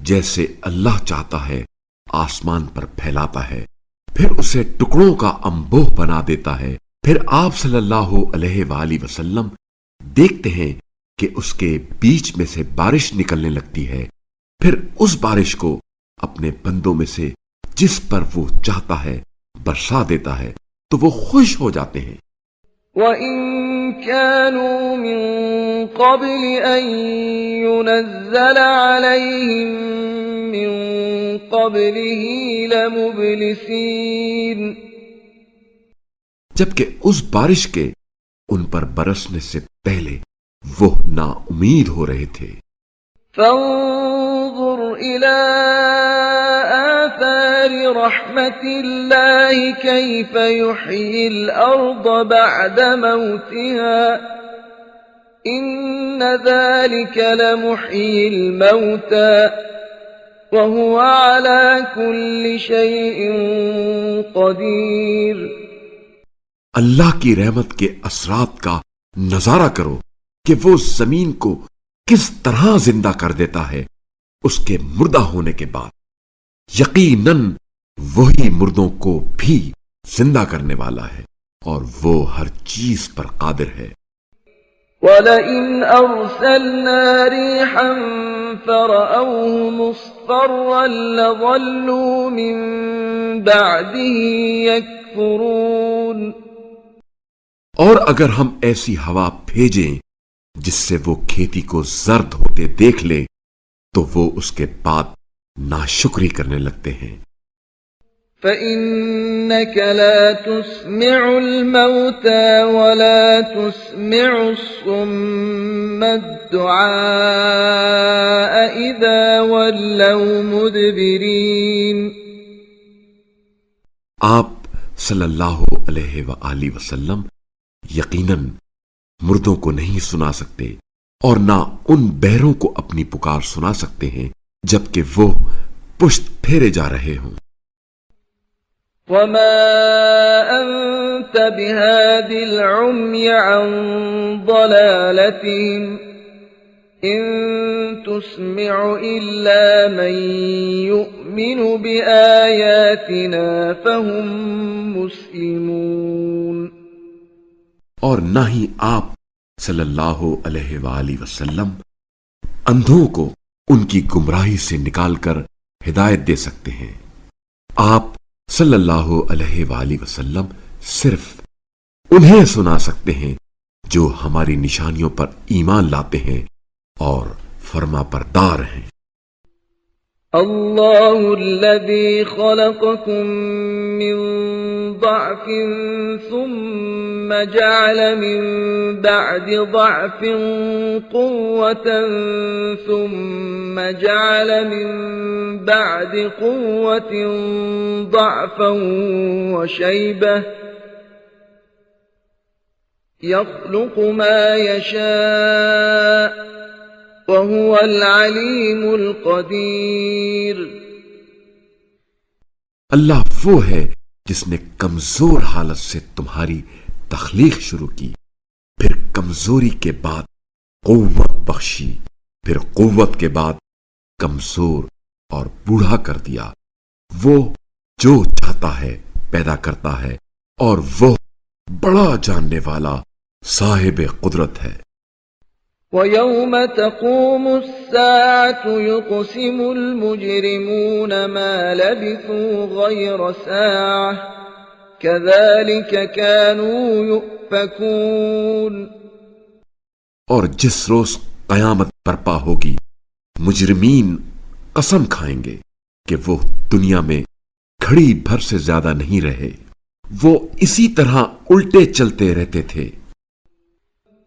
جیسے اللہ چاہتا ہے آسمان پر پھیلاتا ہے، پھر اسے ٹکڑوں کا انبوہ بنا دیتا ہے، پھر آپ صلی اللہ علیہ وآلہ وسلم دیکھتے ہیں کہ اس کے بیچ میں سے بارش نکلنے لگتی ہے، پھر اس بارش کو اپنے بندوں میں سے جس پر وہ چاہتا ہے برسا دیتا ہے تو وہ خوش ہو جاتے ہیں۔ وَإِن كَانُوا مِن قَبْلِ أَن يُنَزَّلَ عَلَيْهِم مِّن قَبْلِهِ لَمُبْلِسِينَ۔ جبکہ اس بارش کے ان پر برسنے سے پہلے وہ نا امید ہو رہے تھے۔ فانظر إلى آثار رحمة الله كيف يحيي الأرض بعد موتها إن ذلك لمحيي الموتى وهو على كل شيء قدير۔ اللہ کی رحمت کے اثرات کا نظارہ کرو کہ وہ زمین کو کس طرح زندہ کر دیتا ہے اس کے مردہ ہونے کے بعد، یقیناً وہی مردوں کو بھی زندہ کرنے والا ہے اور وہ ہر چیز پر قادر ہے۔ وَلَئِنْ أَرْسَلْنَا رِيحًا فَرَأَوْهُ مُصْفَرًّا لَظَلُّوا مِن بَعْدِهِ يَكْفُرُونَ۔ اور اگر ہم ایسی ہوا بھیجیں جس سے وہ کھیتی کو زرد ہوتے دیکھ لیں تو وہ اس کے بعد ناشکری کرنے لگتے ہیں۔ فَإِنَّكَ لَا تُسْمِعُ الْمَوْتَى وَلَا تُسْمِعُ الصُّمَّ الدُّعَاءَ إِذَا وَلَّوْا مُدْبِرِينَ۔ آپ صلی اللہ علیہ وآلہ وسلم یقیناً مردوں کو نہیں سنا سکتے اور نہ ان بہروں کو اپنی پکار سنا سکتے ہیں جبکہ وہ پشت پھیرے جا رہے ہوں۔ وَمَا أَنتَ بِهَادِ الْعُمْيِ عَن ضَلَالَتِهِمْ إِن تُسْمِعُ إِلَّا مَن يُؤْمِنُ بِآيَاتِنَا فَهُم مُسْلِمُونَ۔ اور نہ ہی آپ صلی اللہ علیہ وآلہ وسلم اندھوں کو ان کی گمراہی سے نکال کر ہدایت دے سکتے ہیں۔ آپ صلی اللہ علیہ وآلہ وسلم صرف انہیں سنا سکتے ہیں جو ہماری نشانیوں پر ایمان لاتے ہیں اور فرما بردار ہیں۔ الله الذي خلقكم من ضعف ثم جعل من بعد ضعف قوة ثم جعل من بعد قوة ضعفا وشيبة يخلق ما يشاء وَهُوَ الْعَلِيمُ الْقَدِيرُ۔ اللہ وہ ہے جس نے کمزور حالت سے تمہاری تخلیق شروع کی، پھر کمزوری کے بعد قوت بخشی، پھر قوت کے بعد کمزور اور بوڑھا کر دیا۔ وہ جو چاہتا ہے پیدا کرتا ہے اور وہ بڑا جاننے والا صاحب قدرت ہے۔ وَيَوْمَ تَقُومُ السَّاعَةُ يُقْسِمُ الْمُجْرِمُونَ مَا لَبِثُوا غَيْرَ سَاعَةٍ كَذَلِكَ كَانُوا يُؤْفَكُونَ۔ اور جس روز قیامت برپا ہوگی مجرمین قسم کھائیں گے کہ وہ دنیا میں گھڑی بھر سے زیادہ نہیں رہے، وہ اسی طرح الٹے چلتے رہتے تھے۔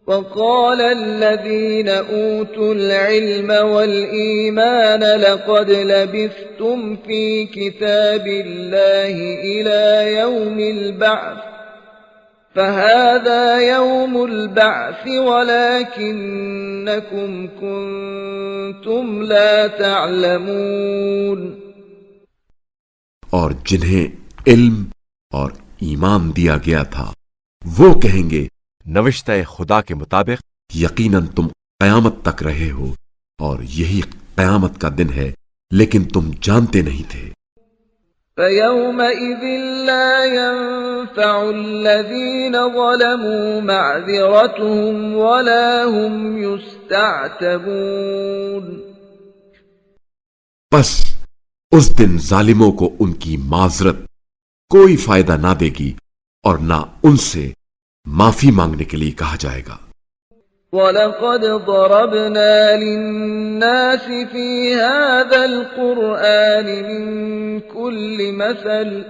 وَقَالَ الَّذِينَ أُوتُوا الْعِلْمَ وَالْإِيمَانَ لَقَدْ لَبِثْتُمْ فِي كِتَابِ اللَّهِ إِلَى يَوْمِ الْبَعْثِ فَهَذَا يَوْمُ الْبَعْثِ وَلَكِنَّكُمْ كُنتُمْ لَا تَعْلَمُونَ۔ اور جنہیں علم اور ایمان دیا گیا تھا وہ کہیں گے نوشتہ خدا کے مطابق یقیناً تم قیامت تک رہے ہو اور یہی قیامت کا دن ہے، لیکن تم جانتے نہیں تھے۔ فَيَوْمَئِذٍ لَّا يَنفَعُ الَّذِينَ ظَلَمُوا مَعْذِرَتُهُمْ وَلَا هُمْ يُسْتَعْتَبُونَ۔ بس اس دن ظالموں کو ان کی معذرت کوئی فائدہ نہ دے گی اور نہ ان سے معافی مانگنے کے لیے کہا جائے گا۔ وَلَقَدْ ضَرَبْنَا لِلنَّاسِ فِي هَذَا الْقُرْآنِ مِنْ كُلِّ مَثَلٍ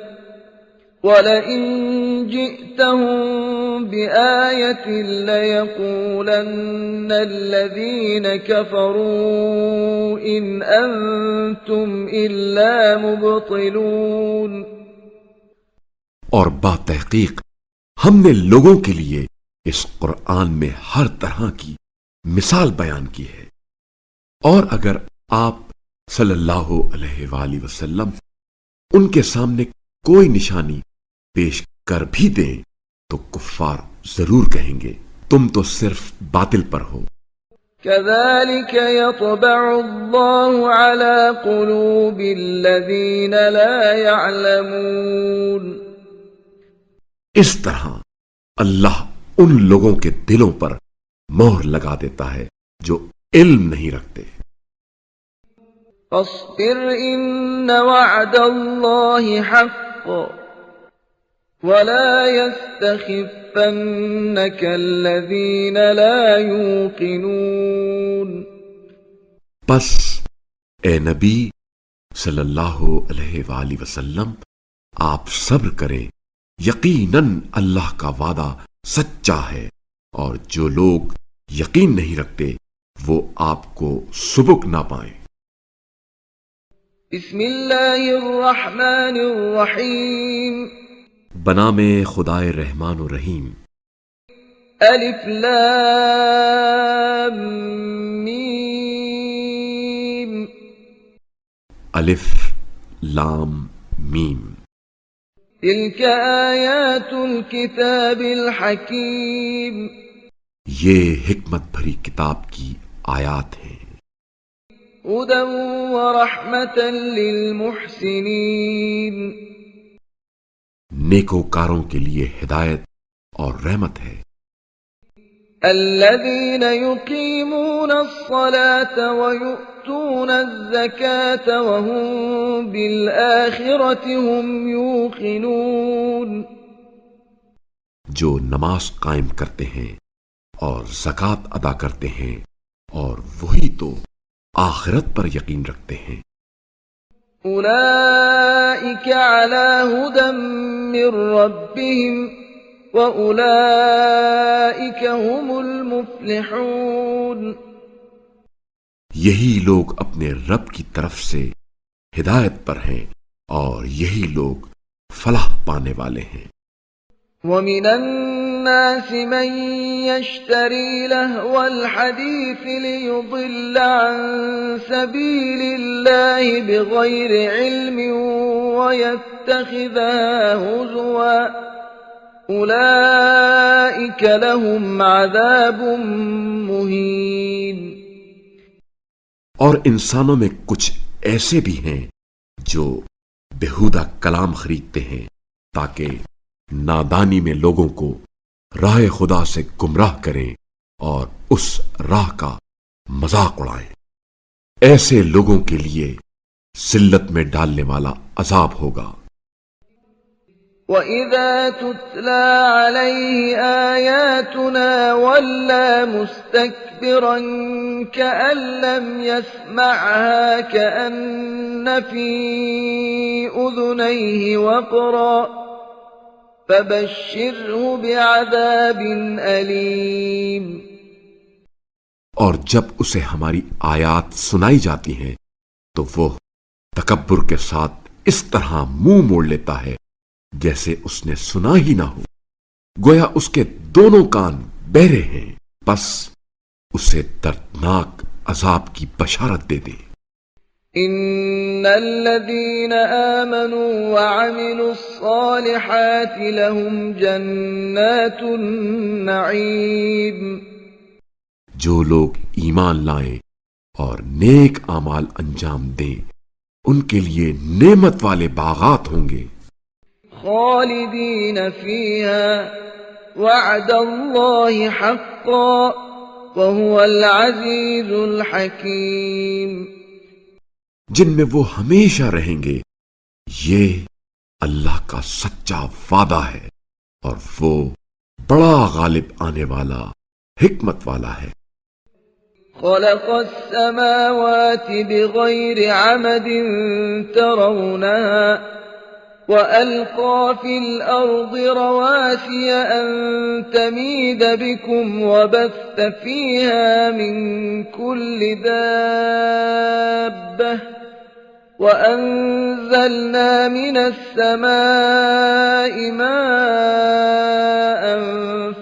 وَلَئِنْ جِئْتَهُمْ بِآيَةٍ لَيَقُولَنَّ الَّذِينَ كَفَرُوا إِنْ أَنْتُمْ إِلَّا مُبْطِلُونَ۔ اور باتحقیق ہم نے لوگوں کے لیے اس قرآن میں ہر طرح کی مثال بیان کی ہے، اور اگر آپ صلی اللہ علیہ وآلہ وسلم ان کے سامنے کوئی نشانی پیش کر بھی دیں تو کفار ضرور کہیں گے تم تو صرف باطل پر ہو۔ كَذَلِكَ يَطْبَعُ اللَّهُ عَلَى قُلُوبِ الَّذِينَ لَا يَعْلَمُونَ۔ اس طرح اللہ ان لوگوں کے دلوں پر مہر لگا دیتا ہے جو علم نہیں رکھتے۔ فاصبر إن وعد الله حق ولا يستخفنك الذين لا يوقنون۔ بس اے نبی صلی اللہ علیہ وآلہ وسلم آپ صبر کریں، یقیناً اللہ کا وعدہ سچا ہے، اور جو لوگ یقین نہیں رکھتے وہ آپ کو سبک نہ پائیں۔ بسم اللہ الرحمن الرحیم۔ بنام خدائے رحمان و رحیم۔ الف لام میم۔ الف لام میم۔ تلك آیات الکتاب الحکیم۔ یہ حکمت بھری کتاب کی آیات ہیں۔ ہدی ورحمۃ للمحسنین۔ نیکوکاروں کے لیے ہدایت اور رحمت ہے۔ الذين يقيمون الصلاة ويؤتون الزكاة وهم بالآخرة هم يوقنون جو نماز قائم کرتے ہیں اور زکوٰۃ ادا کرتے ہیں اور وہی تو آخرت پر یقین رکھتے ہیں. أولئك على هدى من ربهم وأولئك هم المفلحون. یہی لوگ اپنے رب کی طرف سے ہدایت پر ہیں اور یہی لوگ فلاح پانے والے ہیں. ومن الناس من يشتري لهو الحديث ليضل عن سبيل الله بغير علم ويتخذها هزوا أولئك لهم عذاب مهين. اور انسانوں میں کچھ ایسے بھی ہیں جو بےہودہ کلام خریدتے ہیں تاکہ نادانی میں لوگوں کو راہ خدا سے گمراہ کریں اور اس راہ کا مذاق اڑائیں. ایسے لوگوں کے لیے ذلت میں ڈالنے والا عذاب ہوگا. وَإِذَا تُتْلَى عَلَيْهِ آيَاتُنَا وَلَّى مُسْتَكْبِرًا كَأَن لَّمْ يَسْمَعْهَا كَأَنَّ فِي أُذُنَيْهِ وَقْرًا فَبَشِّرْهُ بِعَذَابٍ أَلِيمٍ. اور جب اسے ہماری آیات سنائی جاتی ہیں تو وہ تکبر کے ساتھ اس طرح منہ موڑ لیتا ہے جیسے اس نے سنا ہی نہ ہو، گویا اس کے دونوں کان بہرے ہیں. بس اسے دردناک عذاب کی بشارت دے دے. ان الذين آمنوا وعملوا الصالحات لهم جنات النعيم. جو لوگ ایمان لائیں اور نیک اعمال انجام دیں ان کے لیے نعمت والے باغات ہوں گے. خالدين فيها وعد الله حقا وهو العزيز الحكيم. جن میں وہ ہمیشہ رہیں گے، یہ اللہ کا سچا وعدہ ہے اور وہ بڑا غالب آنے والا حکمت والا ہے. خلق السماوات بغير عمد ترونها وألقى في الأرض رواسي أن تميد بكم وبث فيها من كل دابة وأنزلنا من السماء ماء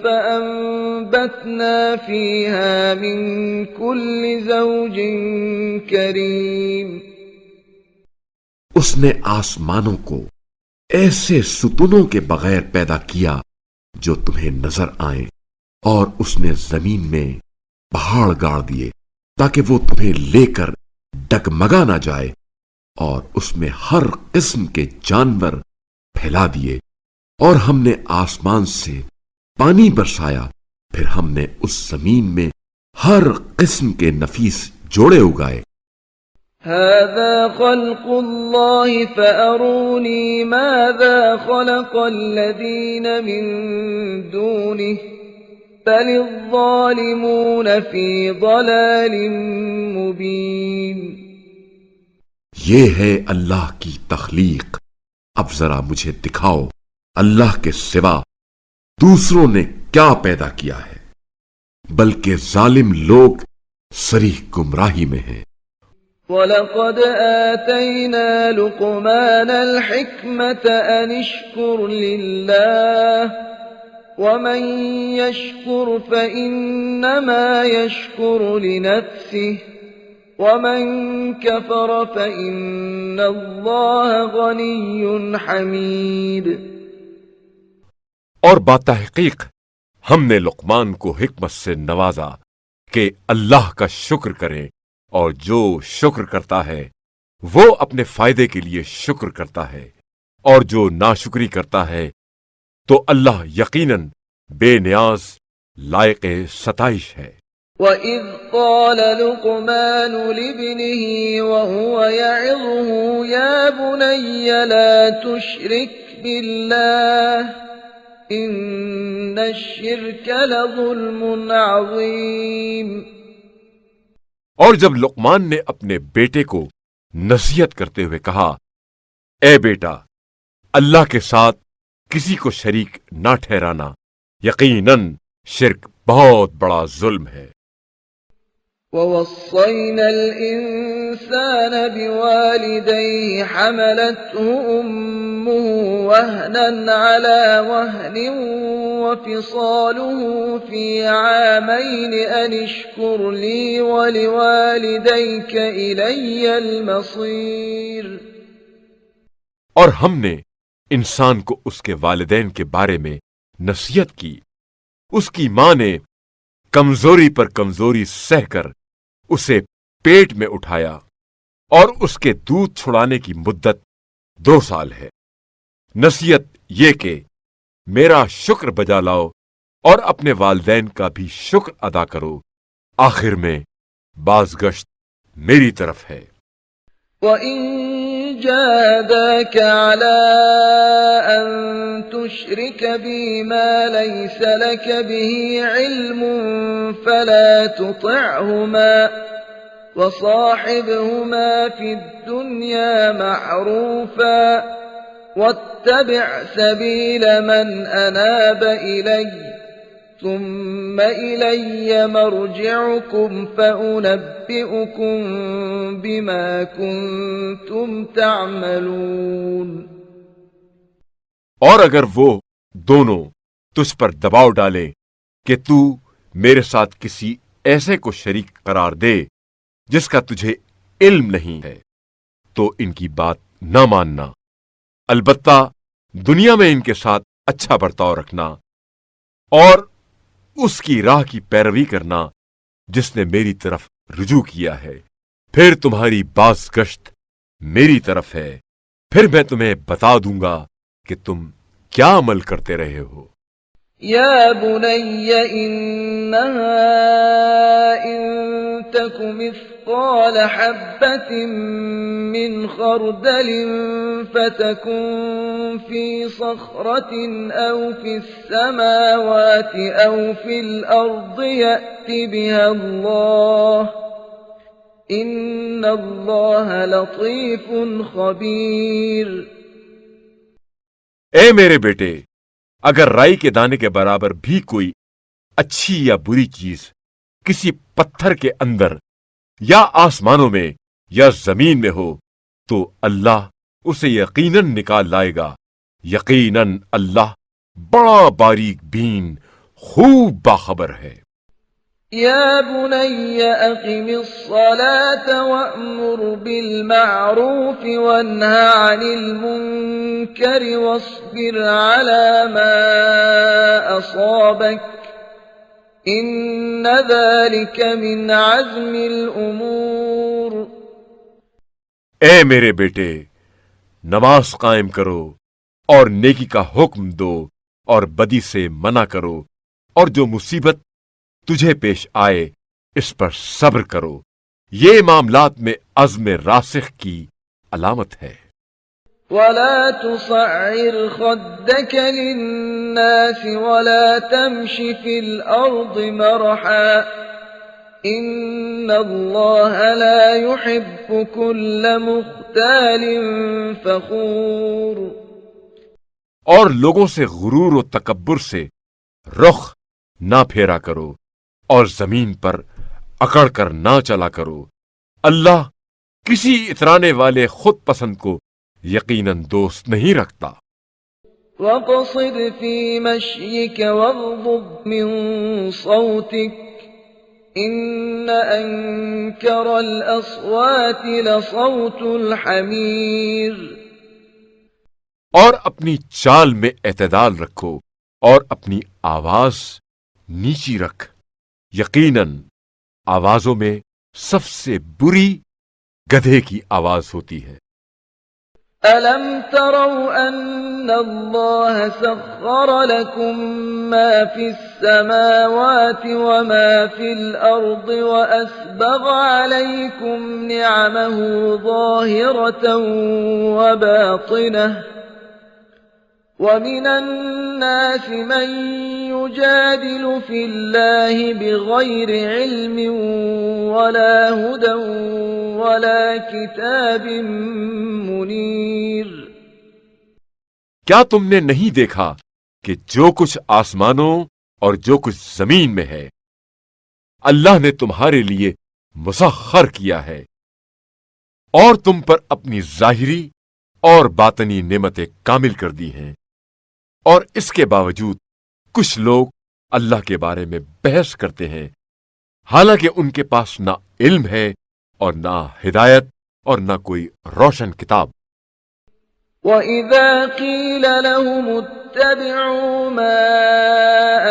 فأنبتنا فيها من كل زوج كريم. اس نے آسمانوں کو ایسے ستونوں کے بغیر پیدا کیا جو تمہیں نظر آئیں، اور اس نے زمین میں پہاڑ گاڑ دیے تاکہ وہ تمہیں لے کر ڈگمگا نہ جائے، اور اس میں ہر قسم کے جانور پھیلا دیے. اور ہم نے آسمان سے پانی برسایا، پھر ہم نے اس زمین میں ہر قسم کے نفیس جوڑے اگائے. هذا خلق الله فأروني ماذا خلق الذين من دونه بل الظالمون في ضلال مبين. یہ ہے اللہ کی تخلیق، اب ذرا مجھے دکھاؤ اللہ کے سوا دوسروں نے کیا پیدا کیا ہے، بلکہ ظالم لوگ صریح گمراہی میں ہیں. وَلَقَدْ آتَيْنَا لُقْمَانَ الْحِكْمَةَ أَنِ اشْكُرْ لِلَّهِ وَمَنْ يَشْكُرْ فَإِنَّمَا يَشْكُرُ لِنَفْسِهِ وَمَنْ كَفَرَ فَإِنَّ اللَّهَ غَنِيٌّ حَمِيدٌ. اور باتحقیق ہم نے لقمان کو حکمت سے نوازا کہ اللہ کا شکر کریں، اور جو شکر کرتا ہے وہ اپنے فائدے کے لیے شکر کرتا ہے، اور جو ناشکری کرتا ہے تو اللہ یقیناً بے نیاز لائق ستائش ہے۔ وَإِذْ قَالَ لُقْمَانُ لِابْنِهِ وَهُوَ يَعِظُهُ يَا بُنَيَّ لَا تُشْرِكْ بِاللَّهِ إِنَّ الشِّرْكَ لَظُلْمٌ عَظِيمٌ۔ اور جب لقمان نے اپنے بیٹے کو نصیحت کرتے ہوئے کہا، اے بیٹا، اللہ کے ساتھ کسی کو شریک نہ ٹھہرانا، یقیناً شرک بہت بڑا ظلم ہے۔ وَوَصَّيْنَا الْإِنسَانَ بِوَالِدَيْهِ حَمَلَتْهُ أُمُّهُ وَهْنًا عَلَى وَهْنٍ وَفِصَالُهُ فِي عَامَيْنِ أَنِ اشْكُرْ لِي وَلِوَالِدَيْكَ إِلَيَّ الْمَصِيرُ۔ اور ہم نے انسان کو اس کے والدین کے بارے میں نصیحت کی۔ اس کی ماں نے کمزوری پر کمزوری سہ کر اسے پیٹ میں اٹھایا، اور اس کے دودھ چھڑانے کی مدت 2 سال ہے۔ نصیحت یہ کہ میرا شکر بجا لاؤ اور اپنے والدین کا بھی شکر ادا کرو، آخر میں بازگشت میری طرف ہے۔ وَإِن جَاهَدَاكَ عَلَىٰ أَن تُشْرِكَ بِي مَا لَيْسَ لَكَ بِهِ عِلْمٌ فَلَا تُطِعْهُمَا وَصَاحِبْهُمَا فِي الدُّنْيَا مَعْرُوفًا وَاتَّبِعْ سَبِيلَ مَنْ أَنَابَ إِلَيَّ ثُمَّ إِلَيَّ مَرْجِعُكُمْ فَأُنَبِّئُكُم بِمَا كُنتُمْ تَعْمَلُونَ۔ اور اگر وہ دونوں تجھ پر دباؤ ڈالیں کہ تو میرے ساتھ کسی ایسے کو شریک قرار دے جس کا تجھے علم نہیں ہے، تو ان کی بات نہ ماننا، البتہ دنیا میں ان کے ساتھ اچھا برتاؤ رکھنا اور اس کی راہ کی پیروی کرنا جس نے میری طرف رجوع کیا ہے، پھر تمہاری باز گشت میری طرف ہے، پھر میں تمہیں بتا دوں گا کہ تم کیا عمل کرتے رہے ہو۔ يَا بُنَيَّ إِنَّهَا إِن تَكُ مِثْقَالَ حَبَّةٍ مِّنْ خَرْدَلٍ فَتَكُن فِي صَخْرَةٍ أَوْ فِي السَّمَاوَاتِ أَوْ فِي الْأَرْضِ يَأْتِ بِهَا اللَّهُ ۚ إِنَّ اللَّهَ لَطِيفٌ خَبِيرٌ۔ اے میرے بیٹے، اگر رائی کے دانے کے برابر بھی کوئی اچھی یا بری چیز کسی پتھر کے اندر یا آسمانوں میں یا زمین میں ہو تو اللہ اسے یقیناً نکال لائے گا، یقیناً اللہ بڑا باریک بین خوب باخبر ہے۔ يَا بُنَيَّ أَقِمِ الصَّلَاةَ وَأْمُرْ بِالْمَعْرُوفِ وَانْهَ عَنِ الْمُنكَرِ وَاصْبِرْ عَلَىٰ مَا أَصَابَكَ ۖ إِنَّ ذَلِكَ مِنْ عَزْمِ الْأُمُورِ۔ اے میرے بیٹے، نماز قائم کرو اور نیکی کا حکم دو اور بدی سے منع کرو، اور جو مصیبت تجھے پیش آئے اس پر صبر کرو، یہ معاملات میں عزم راسخ کی علامت ہے۔ وَلَا تُصَعِّرْ خَدَّكَ لِلنَّاسِ وَلَا تَمْشِ فِي الْأَرْضِ مَرَحًا ۖ إِنَّ اللَّهَ لَا يُحِبُّ كُلَّ مُخْتَالٍ فَخُورٍ۔ اور لوگوں سے غرور و تکبر سے رخ نہ پھیرا کرو اور زمین پر اکڑ کر نہ چلا کرو، اللہ کسی اترانے والے خود پسند کو یقیناً دوست نہیں رکھتا۔ وَاقْصِدْ فِي مَشْيِكَ وَاغْضُضْ مِن صَوْتِكَ ۚ إِنَّ أَنكَرَ الْأَصْوَاتِ لَصَوْتُ الْحَمِيرِ۔ اور اپنی چال میں اعتدال رکھو اور اپنی آواز نیچی رکھ، یقیناً آوازوں میں سب سے بری گدھے کی آواز ہوتی ہے۔ أَلَمْ تَرَوْا أَنَّ اللَّهَ سَخَّرَ لَكُم مَّا فِي السَّمَاوَاتِ وَمَا فِي الْأَرْضِ وَأَسْبَغَ عَلَيْكُمْ نِعَمَهُ ظَاهِرَةً وَبَاطِنَةً ۗ وَمِنَ النَّاسِ مَن يُجَادِلُ فِي اللَّهِ بِغَيْرِ عِلْمٍ وَلَا هُدًى وَلَا كِتَابٍ مُنِيرٍ۔ کیا تم نے نہیں دیکھا کہ جو کچھ آسمانوں اور جو کچھ زمین میں ہے اللہ نے تمہارے لیے مسخر کیا ہے، اور تم پر اپنی ظاہری اور باطنی نعمتیں کامل کر دی ہیں، اور اس کے باوجود کچھ لوگ اللہ کے بارے میں بحث کرتے ہیں، حالانکہ ان کے پاس نہ علم ہے اور نہ ہدایت اور نہ کوئی روشن کتاب۔ وَإِذَا قِيلَ لَهُمُ اتَّبِعُوا مَا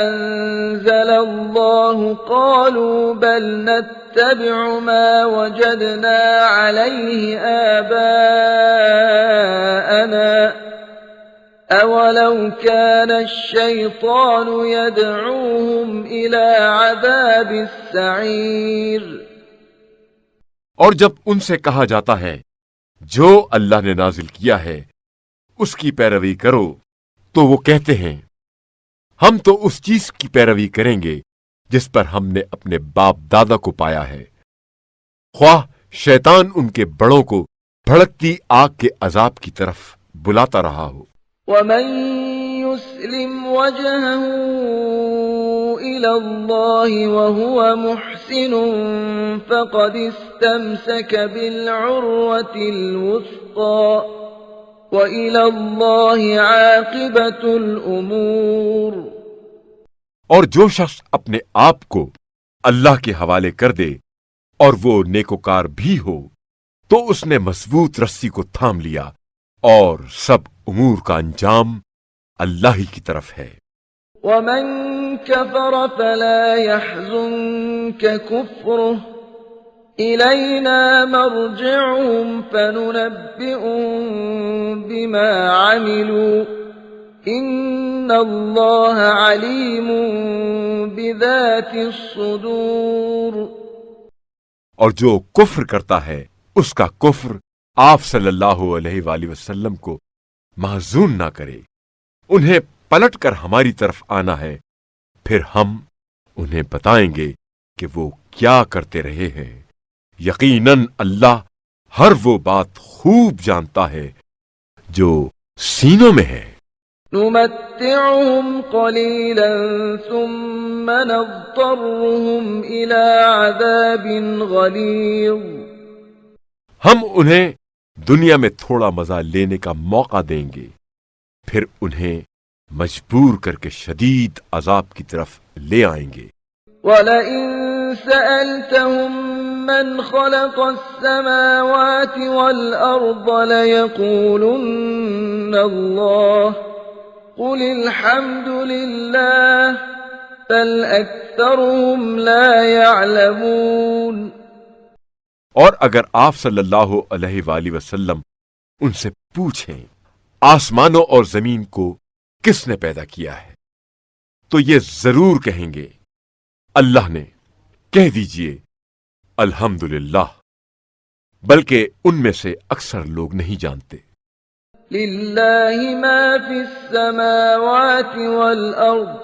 أَنزَلَ اللَّهُ قَالُوا بَلْ نَتَّبِعُ مَا وَجَدْنَا عَلَيْهِ آبَاءَنَا ۚ أَوَلَوْ كَانَ الشَّيْطَانُ يَدْعُوهُمْ إِلَىٰ عَذَابِ السَّعِيرِ۔ اور جب ان سے کہا جاتا ہے جو اللہ نے نازل کیا ہے اس کی پیروی کرو تو وہ کہتے ہیں ہم تو اس چیز کی پیروی کریں گے جس پر ہم نے اپنے باپ دادا کو پایا ہے، خواہ شیطان ان کے بڑوں کو بھڑکتی آگ کے عذاب کی طرف بلاتا رہا ہو۔ وَمَن يُسْلِمْ وَجْهَهُ إِلَى اللَّهِ وَهُوَ مُحْسِنٌ فَقَدِ اسْتَمْسَكَ بِالْعُرْوَةِ الْوُثْقَىٰ ۗ وَإِلَى اللَّهِ عَاقِبَةُ الْأُمُورِ۔ اور جو شخص اپنے آپ کو اللہ کے حوالے کر دے اور وہ نیکوکار بھی ہو تو اس نے مضبوط رسی کو تھام لیا، اور سب امور کا انجام اللہ ہی کی طرف ہے۔ وَمَن كَفَرَ فَلَا يَحْزُنكَ كُفْرُهُ ۖ إِلَيْنَا مَرْجِعُهُمْ فَنُنَبِّئُهُم بِمَا عَمِلُوا ۚ إِنَّ اللَّهَ عَلِيمٌ بِذَاتِ الصُّدُورِ۔ اور جو کفر کرتا ہے اس کا کفر آپ صلی اللہ علیہ وآلہ وسلم کو محزون نہ کرے، انہیں پلٹ کر ہماری طرف آنا ہے، پھر ہم انہیں بتائیں گے کہ وہ کیا کرتے رہے ہیں۔ یقیناً اللہ ہر وہ بات خوب جانتا ہے جو سینوں میں ہے۔ نُمَتِّعُهُمْ قَلِيلًا ثُمَّ نَضْطَرُّهُمْ إِلَىٰ عَذَابٍ غَلِيظٍ۔ ہم انہیں دنیا میں تھوڑا مزہ لینے کا موقع دیں گے، پھر انہیں مجبور کر کے شدید عذاب کی طرف لے آئیں گے۔ وَلَئِن سَأَلْتَهُم مَّنْ خَلَقَ السَّمَاوَاتِ وَالْأَرْضَ لَيَقُولُنَّ اللَّهُ ۚ قُلِ الْحَمْدُ لِلَّهِ ۚ بَلْ أَكْثَرُهُمْ لَا يَعْلَمُونَ۔ اور اگر آپ صلی اللہ علیہ وآلہ وسلم ان سے پوچھیں آسمانوں اور زمین کو کس نے پیدا کیا ہے تو یہ ضرور کہیں گے اللہ نے۔ کہہ دیجئے الحمدللہ، بلکہ ان میں سے اکثر لوگ نہیں جانتے۔ لِلَّهِ مَا فِي السَّمَاوَاتِ وَالْأَرْضِ ۚ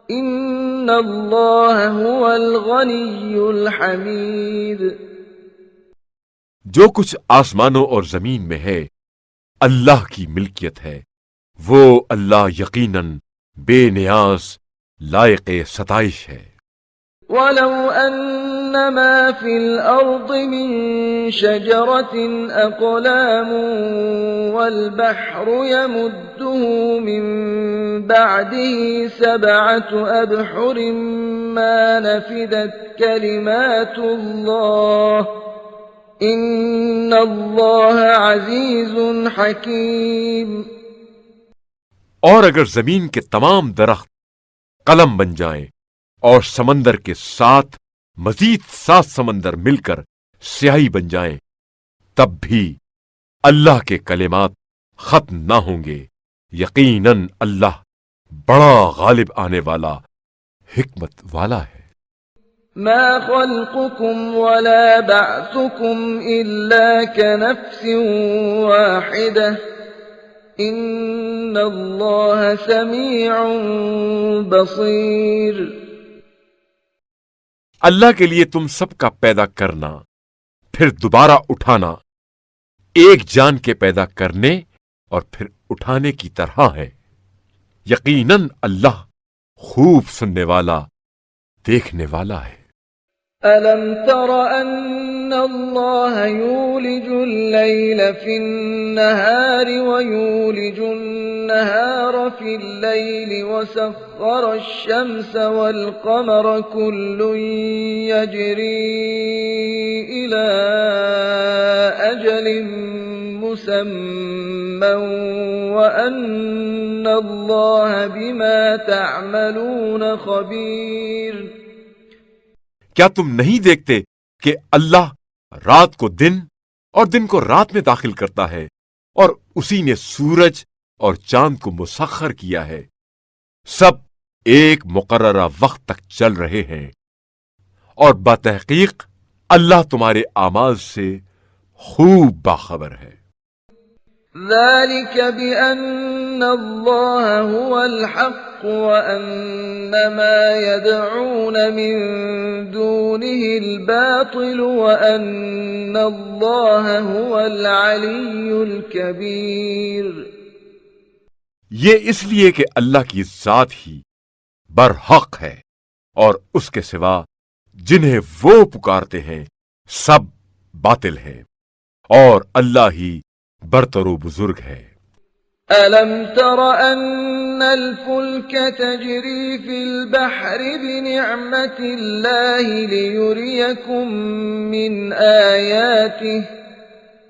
إِنَّ اللَّهَ هُوَ الْغَنِيُّ الْحَمِيدُ۔ جو کچھ آسمانوں اور زمین میں ہے اللہ کی ملکیت ہے، وہ اللہ یقیناً بے نیاز لائق ستائش ہے۔ وَلَوْ أَنَّ مَا فِي الْأَرْضِ مِن شَجَرَةٍ أَقْلَامٌ وَالْبَحْرُ يَمُدُّهُ مِن بَعْدِهِ سَبْعَةُ أَبْحُرٍ مَّا نَفِدَتْ كَلِمَاتُ اللَّهِ ۗ إِنَّ اللَّهَ عَزِيزٌ حَكِيمٌ۔ اور اگر زمین کے تمام درخت قلم بن جائیں اور سمندر کے ساتھ مزید 7 سمندر مل کر سیاہی بن جائیں، تب بھی اللہ کے کلمات ختم نہ ہوں گے، یقیناً اللہ بڑا غالب آنے والا، حکمت والا ہے۔ ما خلقكم ولا بعثكم إلا كنفس واحدة إن الله سميع بصير۔ اللہ کے لیے تم سب کا پیدا کرنا پھر دوبارہ اٹھانا ایک جان کے پیدا کرنے اور پھر اٹھانے کی طرح ہے، یقیناً اللہ خوب سننے والا، دیکھنے والا ہے۔ أَلَمْ تَرَ أَنَّ اللَّهَ يُولِجُ اللَّيْلَ فِي النَّهَارِ وَيُولِجُ النَّهَارَ فِي اللَّيْلِ وَسَخَّرَ الشَّمْسَ وَالْقَمَرَ كُلٌّ يَجْرِي إِلَى أَجَلٍ مُّسَمًّى وَأَنَّ اللَّهَ بِمَا تَعْمَلُونَ خَبِيرٌ۔ کیا تم نہیں دیکھتے کہ اللہ رات کو دن اور دن کو رات میں داخل کرتا ہے، اور اسی نے سورج اور چاند کو مسخر کیا ہے، سب ایک مقررہ وقت تک چل رہے ہیں، اور بتحقیق اللہ تمہارے اعمال سے خوب باخبر ہے۔ ذلك بأن الله هو الحق وأن ما يدعون من دونه الباطل وأن الله هو العلي الكبير۔ یہ اس لیے کہ اللہ کی ذات ہی برحق ہے، اور اس کے سوا جنہیں وہ پکارتے ہیں سب باطل ہیں، اور اللہ ہی برتر و بزرگ ہے۔ أَلَمْ تَرَ أَنَّ الْفُلْكَ تَجْرِي فِي الْبَحْرِ بِنِعْمَةِ اللَّهِ لِيُرِيَكُم مِّنْ آيَاتِهِ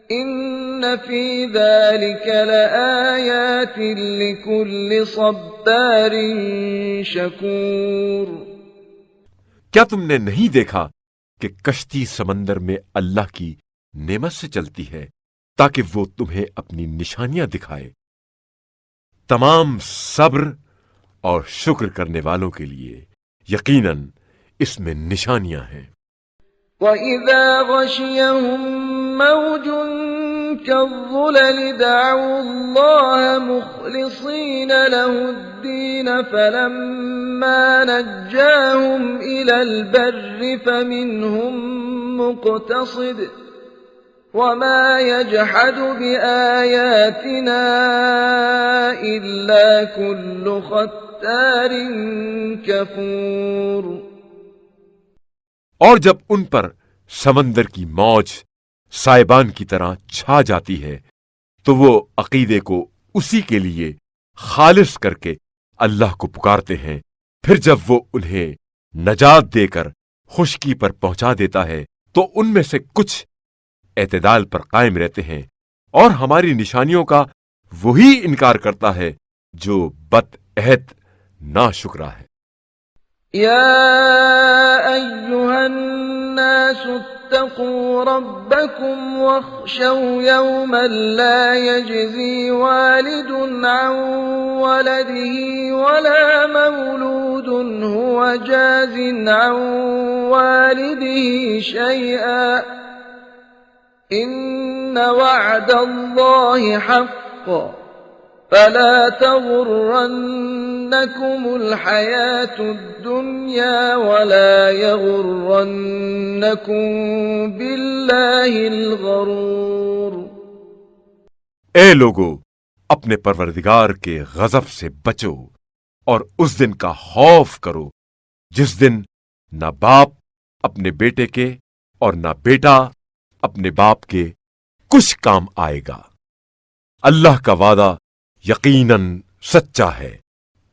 إِنَّ فِي ذَلِكَ لَآيَاتٍ لِكُلِّ صَبَّارٍ شَكُورٍ۔ کیا تم نے نہیں دیکھا کہ کشتی سمندر میں اللہ کی نعمت سے چلتی ہے تاکہ وہ تمہیں اپنی نشانیاں دکھائے؟ تمام صبر اور شکر کرنے والوں کے لیے یقیناً اس میں نشانیاں ہیں۔ وَإِذَا غَشِيَهُم مَّوْجٌ كَالظُّلَلِ دَعَوُا اللَّهَ مُخْلِصِينَ لَهُ الدِّينَ فَلَمَّا نَجَّاهُمْ إِلَى الْبَرِّ فَمِنْهُم مُّقْتَصِدٌ وَمَا يَجْحَدُ بِآيَاتِنَا إِلَّا كُلُّ خَتَّارٍ كَفُورٍ۔ اور جب ان پر سمندر کی موج سائبان کی طرح چھا جاتی ہے تو وہ عقیدے کو اسی کے لیے خالص کر کے اللہ کو پکارتے ہیں، پھر جب وہ انہیں نجات دے کر خشکی پر پہنچا دیتا ہے تو ان میں سے کچھ اعتدال پر قائم رہتے ہیں، اور ہماری نشانیوں کا وہی انکار کرتا ہے جو بد عہد ناشکرا ہے۔ يَا أَيُّهَا النَّاسُ اتَّقُوا رَبَّكُمْ وَاخْشَوْا يَوْمًا لَا يَجْزِي وَالِدٌ عَن وَلَدِهِ وَلَا مَوْلُودٌ هُوَ جَازٍ عَن وَالِدِهِ شَيْئًا إِنَّ وَعْدَ اللَّهِ حَقٌّ فَلَا تَغُرَّنَّكُمُ الْحَيَاةُ الدُّنْيَا وَلَا يَغُرَّنَّكُم بِاللَّهِ الْغَرُورُ۔ اے لوگو، اپنے پروردگار کے غضب سے بچو اور اس دن کا خوف کرو جس دن نہ باپ اپنے بیٹے کے اور نہ بیٹا اپنے باپ کے کچھ کام آئے گا۔ اللہ کا وعدہ یقیناً سچا ہے،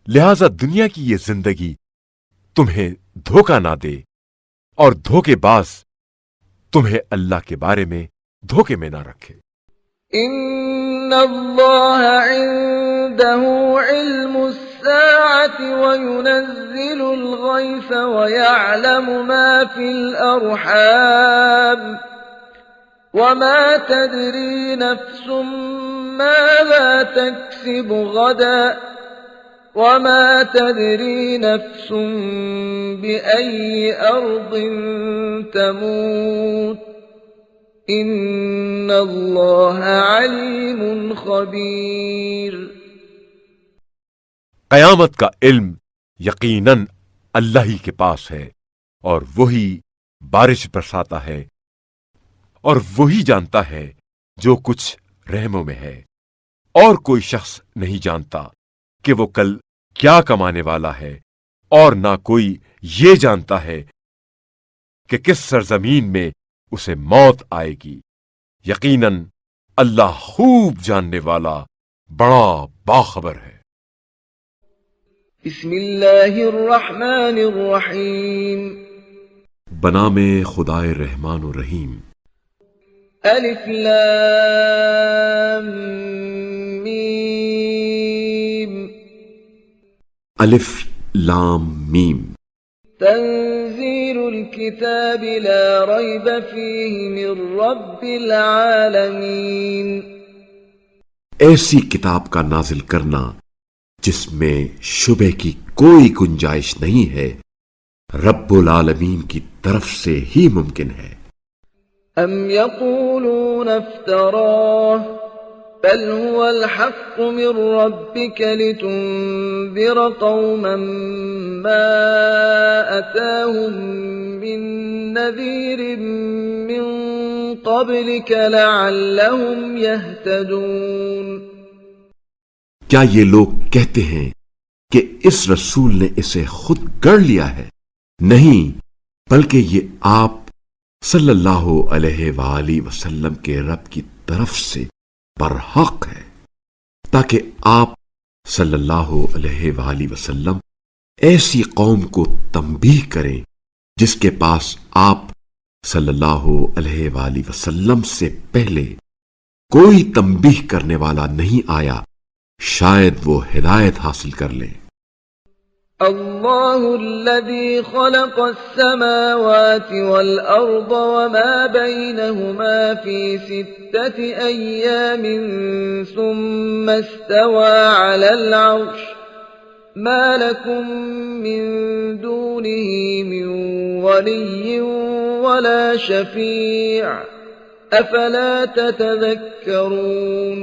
لہذا دنیا کی یہ زندگی تمہیں دھوکہ نہ دے اور دھوکے باز تمہیں اللہ کے بارے میں دھوکے میں نہ رکھے۔ إِنَّ اللَّهَ عِندَهُ عِلْمُ السَّاعَةِ وَيُنَزِّلُ الْغَيْثَ وَيَعْلَمُ مَا فِي الْأَرْحَامِ وما تدري نفس ماذا تكسب غدا وما تدري نفس بأي أرض تموت إن الله عليم خبير. قیامت کا علم یقیناً اللہ ہی کے پاس ہے، اور وہی بارش برساتا ہے، اور وہی جانتا ہے جو کچھ رحموں میں ہے، اور کوئی شخص نہیں جانتا کہ وہ کل کیا کمانے والا ہے، اور نہ کوئی یہ جانتا ہے کہ کس سرزمین میں اسے موت آئے گی۔ یقیناً اللہ خوب جاننے والا، بڑا باخبر ہے۔ بسم اللہ الرحمن الرحیم. بنام خدائے رحمان و رحیم۔ الف لام میم. الف لام میم۔ تنزیل الكتاب لا ریب فیہ من رب العالمین. ایسی کتاب کا نازل کرنا جس میں شبہ کی کوئی گنجائش نہیں ہے، رب العالمین کی طرف سے ہی ممکن ہے۔ ام یقولون افتراہ بل هو الحق من ربك لتنذر قوما ما أتاهم من نذير من قبلك لعلهم يهتدون. کیا یہ لوگ کہتے ہیں کہ اس رسول نے اسے خود گڑھ لیا ہے؟ نہیں، بلکہ یہ آپ صلی اللہ علیہ وآلہ وسلم کے رب کی طرف سے برحق ہے، تاکہ آپ صلی اللہ علیہ وآلہ وسلم ایسی قوم کو تنبیہ کریں جس کے پاس آپ صلی اللہ علیہ وآلہ وسلم سے پہلے کوئی تنبیہ کرنے والا نہیں آیا، شاید وہ ہدایت حاصل کر لیں۔ اللہ الذي خلق السماوات والأرض وما بينهما في 6 أيام ثم استوى على العرش ما لكم من دونه من ولي ولا شفيع أفلا تتذكرون.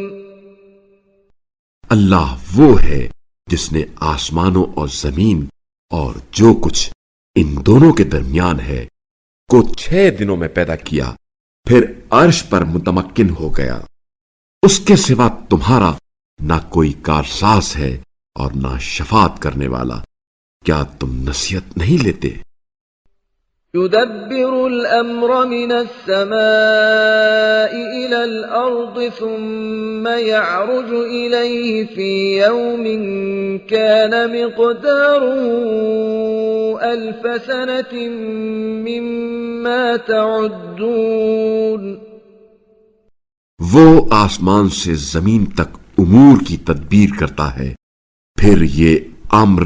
اللہ وہ ہے جس نے آسمانوں اور زمین اور جو کچھ ان دونوں کے درمیان ہے کو 6 دنوں میں پیدا کیا، پھر عرش پر متمکن ہو گیا۔ اس کے سوا تمہارا نہ کوئی کارساز ہے اور نہ شفاعت کرنے والا، کیا تم نصیحت نہیں لیتے؟ يدبر الأمر من السماء إلى الأرض ثم يعرج إليه في يوم كان مقداره 1000 سنة مما تعدون. وہ آسمان سے زمین تک امور کی تدبیر کرتا ہے، پھر یہ امر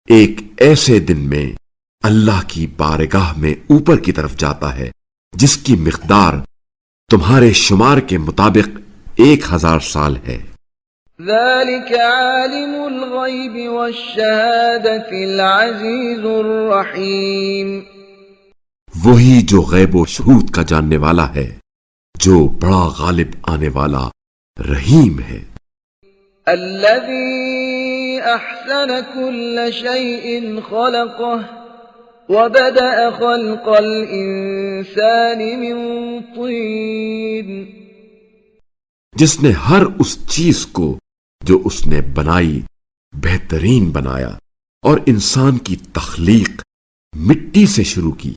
ایک ایسے دن میں اللہ کی بارگاہ میں اوپر کی طرف جاتا ہے جس کی مقدار تمہارے شمار کے مطابق 1000 سال ہے۔ ذلك عالم الغیب والشہادة العزیز الرحیم. وہی جو غیب و شہود کا جاننے والا ہے، جو بڑا غالب آنے والا رحیم ہے۔ الذي احسن كل شيء خلقه وبدأ خلق الإنسان من طين. جس نے ہر اس چیز کو جو اس نے بنائی بہترین بنایا، اور انسان کی تخلیق مٹی سے شروع کی۔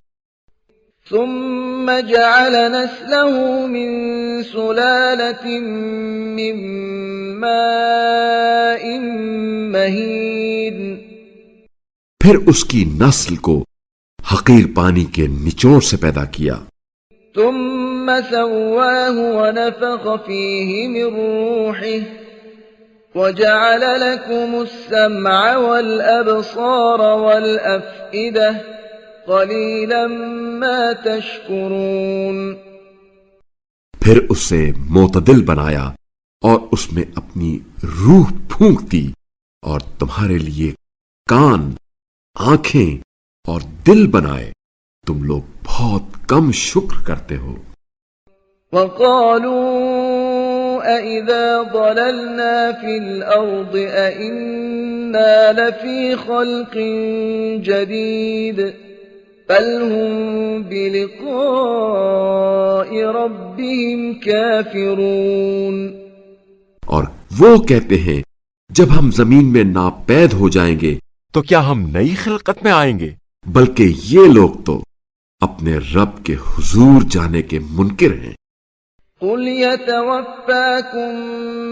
ثم جعل نسله من سلالة من ماء مهين. پھر اس کی نسل کو حقیر پانی کے نچوڑ سے پیدا کیا۔ ثم سواه ونفخ فيه من روحه وجعل لكم السمع والأبصار والأفئدة قليلا ما تشكرون. پھر اسے معتدل بنایا اور اس میں اپنی روح پھونک دی اور تمہارے لیے کان، آنکھیں اور دل بنائے، تم لوگ بہت کم شکر کرتے ہو۔ وقالوا أَإِذَا ضَلَلْنَا فِي الْأَرْضِ أَإِنَّا لَفِي خَلْقٍ جَدِيدٍ بَلْ هُمْ بِلِقَاءِ رَبِّهِمْ كَافِرُونَ۔ اور وہ کہتے ہیں جب ہم زمین میں ناپید ہو جائیں گے تو کیا ہم نئی خلقت میں آئیں گے؟ بلکہ یہ لوگ تو اپنے رب کے حضور جانے کے منکر ہیں۔ قُلْ يَتَوَفَّاكُم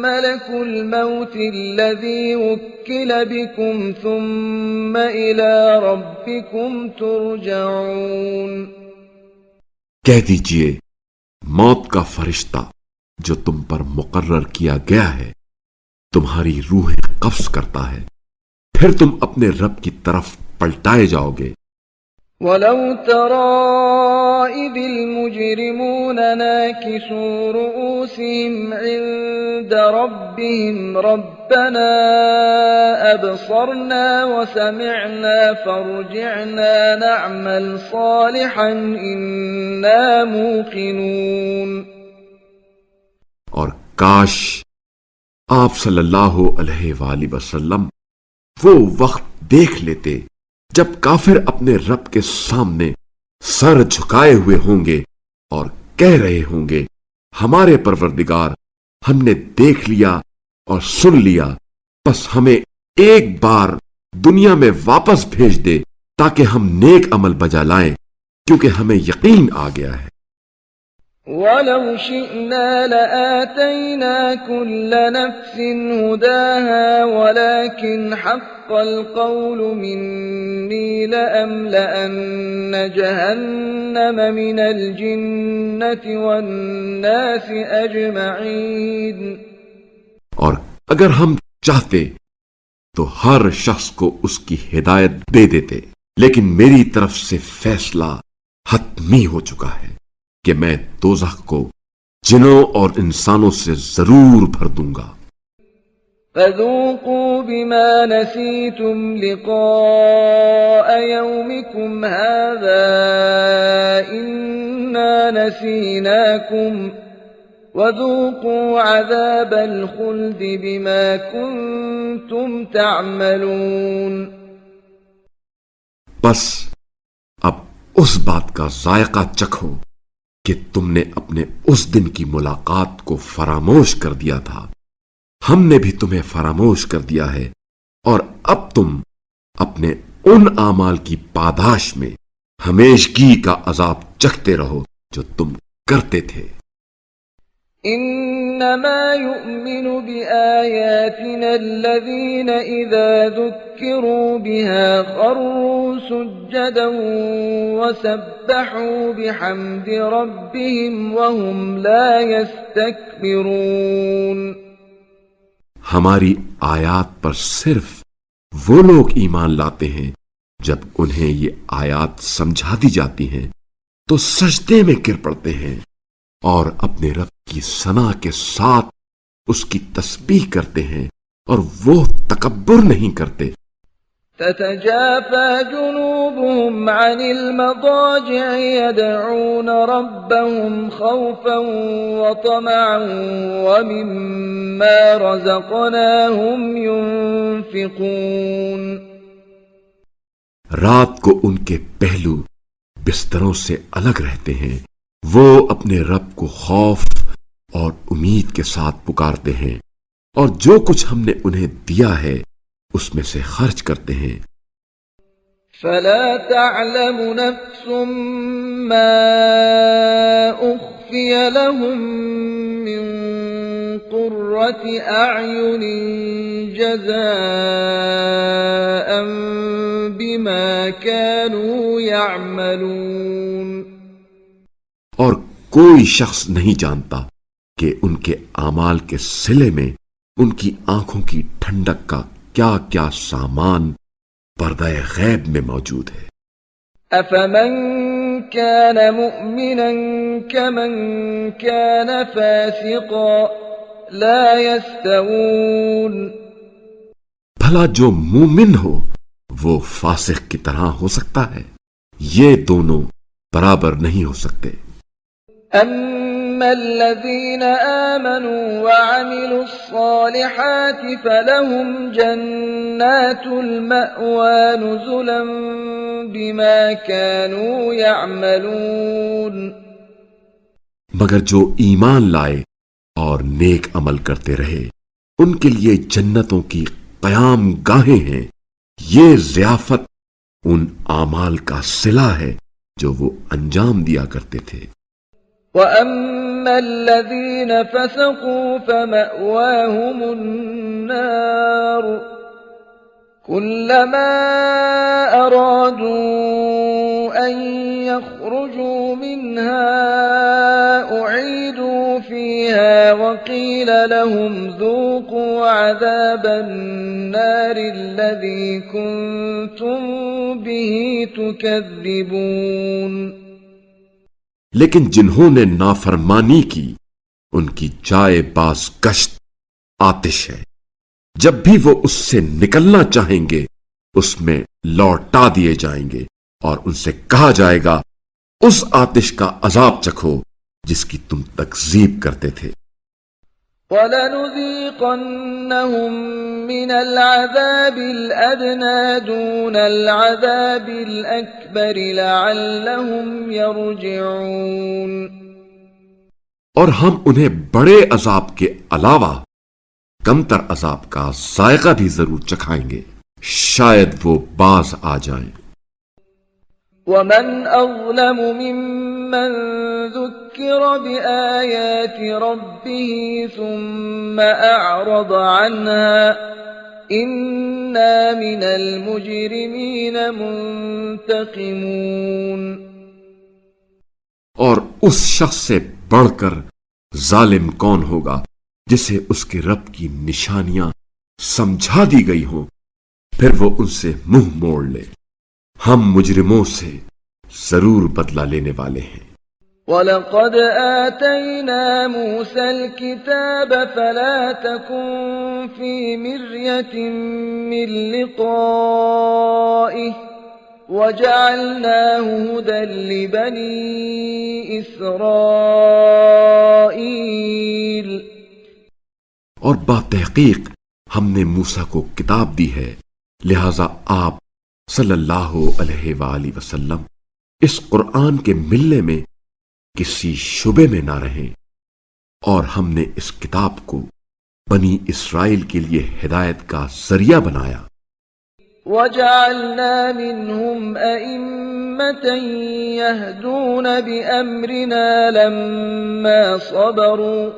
مَّلَكُ الْمَوْتِ الَّذِي وُكِّلَ بِكُمْ ثُمَّ إِلَىٰ رَبِّكُمْ تُرْجَعُونَ۔ کہہ دیجئے موت کا فرشتہ جو تم پر مقرر کیا گیا ہے تمہاری روحیں قبض کرتا ہے، پھر تم اپنے رب کی طرف پلٹائے جاؤ گے۔ وَلَوْ تَرَىٰ إِذِ الْمُجْرِمُونَ نَاكِسُو رُءُوسِهِمْ عِندَ رَبِّهِمْ رَبَّنَا أَبْصَرْنَا وَسَمِعْنَا فَارْجِعْنَا نَعْمَلْ صَالِحًا إِنَّا مُوقِنُونَ۔ اور کاش آپ صلی اللہ علیہ وآلہ وسلم وہ وقت دیکھ لیتے جب کافر اپنے رب کے سامنے سر جھکائے ہوئے ہوں گے اور کہہ رہے ہوں گے ہمارے پروردگار، ہم نے دیکھ لیا اور سن لیا، بس ہمیں ایک بار دنیا میں واپس بھیج دے تاکہ ہم نیک عمل بجا لائیں، کیونکہ ہمیں یقین آ گیا ہے۔ وَلَوْ شِئْنَا لَآتَيْنَا كُلَّ نَفْسٍ هُدَاهَا وَلَكِنْ حَقَّ الْقَوْلُ مِنِّي لَأَمْلَأَنَّ جَهَنَّمَ مِنَ الْجِنَّةِ وَالنَّاسِ أَجْمَعِينَ۔ اور اگر ہم چاہتے تو ہر شخص کو اس کی ہدایت دے دیتے، لیکن میری طرف سے فیصلہ حتمی ہو چکا ہے کہ میں دوزخ کو جنوں اور انسانوں سے ضرور بھر دوں گا۔ فَذُوقُوا بِمَا نَسِيتُمْ لِقَاءَ يَوْمِكُمْ هَٰذَا إِنَّا نَسِينَاكُمْ وَذُوقُوا عَذَابَ الْخُلْدِ بِمَا كُنتُمْ تَعْمَلُونَ۔ بس اب اس بات کا ذائقہ چکھو کہ تم نے اپنے اس دن کی ملاقات کو فراموش کر دیا تھا، ہم نے بھی تمہیں فراموش کر دیا ہے، اور اب تم اپنے ان اعمال کی پاداش میں ہمیشگی کا عذاب چکھتے رہو جو تم کرتے تھے۔ إنما يؤمن بآياتنا الذين إذا ذكروا بها خروا سجدا وسبحوا بحمد ربهم وهم لا يستكبرون۔ ہماری آیات پر صرف وہ لوگ ایمان لاتے ہیں جب انہیں یہ آیات سمجھا دی جاتی ہیں تو سجدے میں گر پڑتے ہیں اور اپنے رب کی ثنا کے ساتھ اس کی تسبیح کرتے ہیں، اور وہ تکبر نہیں کرتے۔ تتجافى جنوبهم عن المضاجع يدعون ربهم خوفا وطمعا ومما رزقناهم ينفقون۔ رات کو ان کے پہلو بستروں سے الگ رہتے ہیں، وہ اپنے رب کو خوف اور امید کے ساتھ پکارتے ہیں، اور جو کچھ ہم نے انہیں دیا ہے اس میں سے خرچ کرتے ہیں۔ فلا تعلم نفس ما أخفي لهم من قرة أعين جزاء بما كانوا يعملون۔ اور کوئی شخص نہیں جانتا کہ ان کے اعمال کے صلے میں ان کی آنکھوں کی ٹھنڈک کا کیا کیا سامان پردہ غیب میں موجود ہے۔ أفمن كان مؤمنا كمن كان فاسقا لا يستوون. بھلا جو مومن ہو وہ فاسق کی طرح ہو سکتا ہے؟ یہ دونوں برابر نہیں ہو سکتے. أما الذين آمنوا وعملوا الصالحات فلهم جنات المأوى نزلا بما كانوا يعملون. مگر جو ایمان لائے اور نیک عمل کرتے رہے ان کے لیے جنتوں کی قیام گاہیں ہیں. یہ ضیافت ان اعمال کا صلہ ہے جو وہ انجام دیا کرتے تھے. وَأَمَّا الَّذِينَ فَسَقُوا فَمَأْوَاهُمُ النَّارُ كُلَّمَا أَرَادُوا أَن يَخْرُجُوا مِنْهَا أُعِيدُوا فِيهَا وَقِيلَ لَهُمْ ذُوقُوا عَذَابَ النَّارِ الَّذِي كُنتُم بِهِ تُكَذِّبُونَ. لیکن جنہوں نے نافرمانی کی ان کی جائے باز گشت آتش ہے. جب بھی وہ اس سے نکلنا چاہیں گے اس میں لوٹا دیے جائیں گے اور ان سے کہا جائے گا اس آتش کا عذاب چکھو جس کی تم تکذیب کرتے تھے. وَلَنُذِيقَنَّهُم مِّنَ الْعَذَابِ الْأَدْنَىٰ دُونَ الْعَذَابِ الْأَكْبَرِ لَعَلَّهُمْ يَرْجِعُونَ. اور ہم انہیں بڑے عذاب کے علاوہ کمتر عذاب کا ذائقہ بھی ضرور چکھائیں گے شاید وہ باز آ جائیں. وَمَنْ أَظْلَمُ مِمَّنْ ذُكِّرَ بِآيَاتِ رَبِّهِ ثُمَّ أَعْرَضَ عَنْهَا إِنَّا مِنَ الْمُجْرِمِينَ مُنْتَقِمُونَ. اور اس شخص سے بڑھ کر ظالم کون ہوگا جسے اس کے رب کی نشانیاں سمجھا دی گئی ہوں پھر وہ ان سے منہ موڑ لے. ہم مجرموں سے ضرور بدلہ لینے والے ہیں. وَلَقَدْ آتَيْنَا مُوسَى الْكِتَابَ فَلَا تَكُنْ فِي مِرْيَةٍ مِّن لِقَائِهِ وَجَعَلْنَاهُ هُدًى لِبَنِي إِسْرَائِيلَ. اور باتحقیق ہم نے موسیٰ کو کتاب دی ہے لہذا آپ صلی اللہ علیہ وآلہ وسلم اس قرآن کے ملنے میں کسی شبے میں نہ رہیں. اور ہم نے اس کتاب کو بنی اسرائیل کے لیے ہدایت کا ذریعہ بنایا. وَجَعَلْنَا مِنْهُمْ أَئِمَّةً يَهْدُونَ بِأَمْرِنَا لَمَّا صَبَرُوا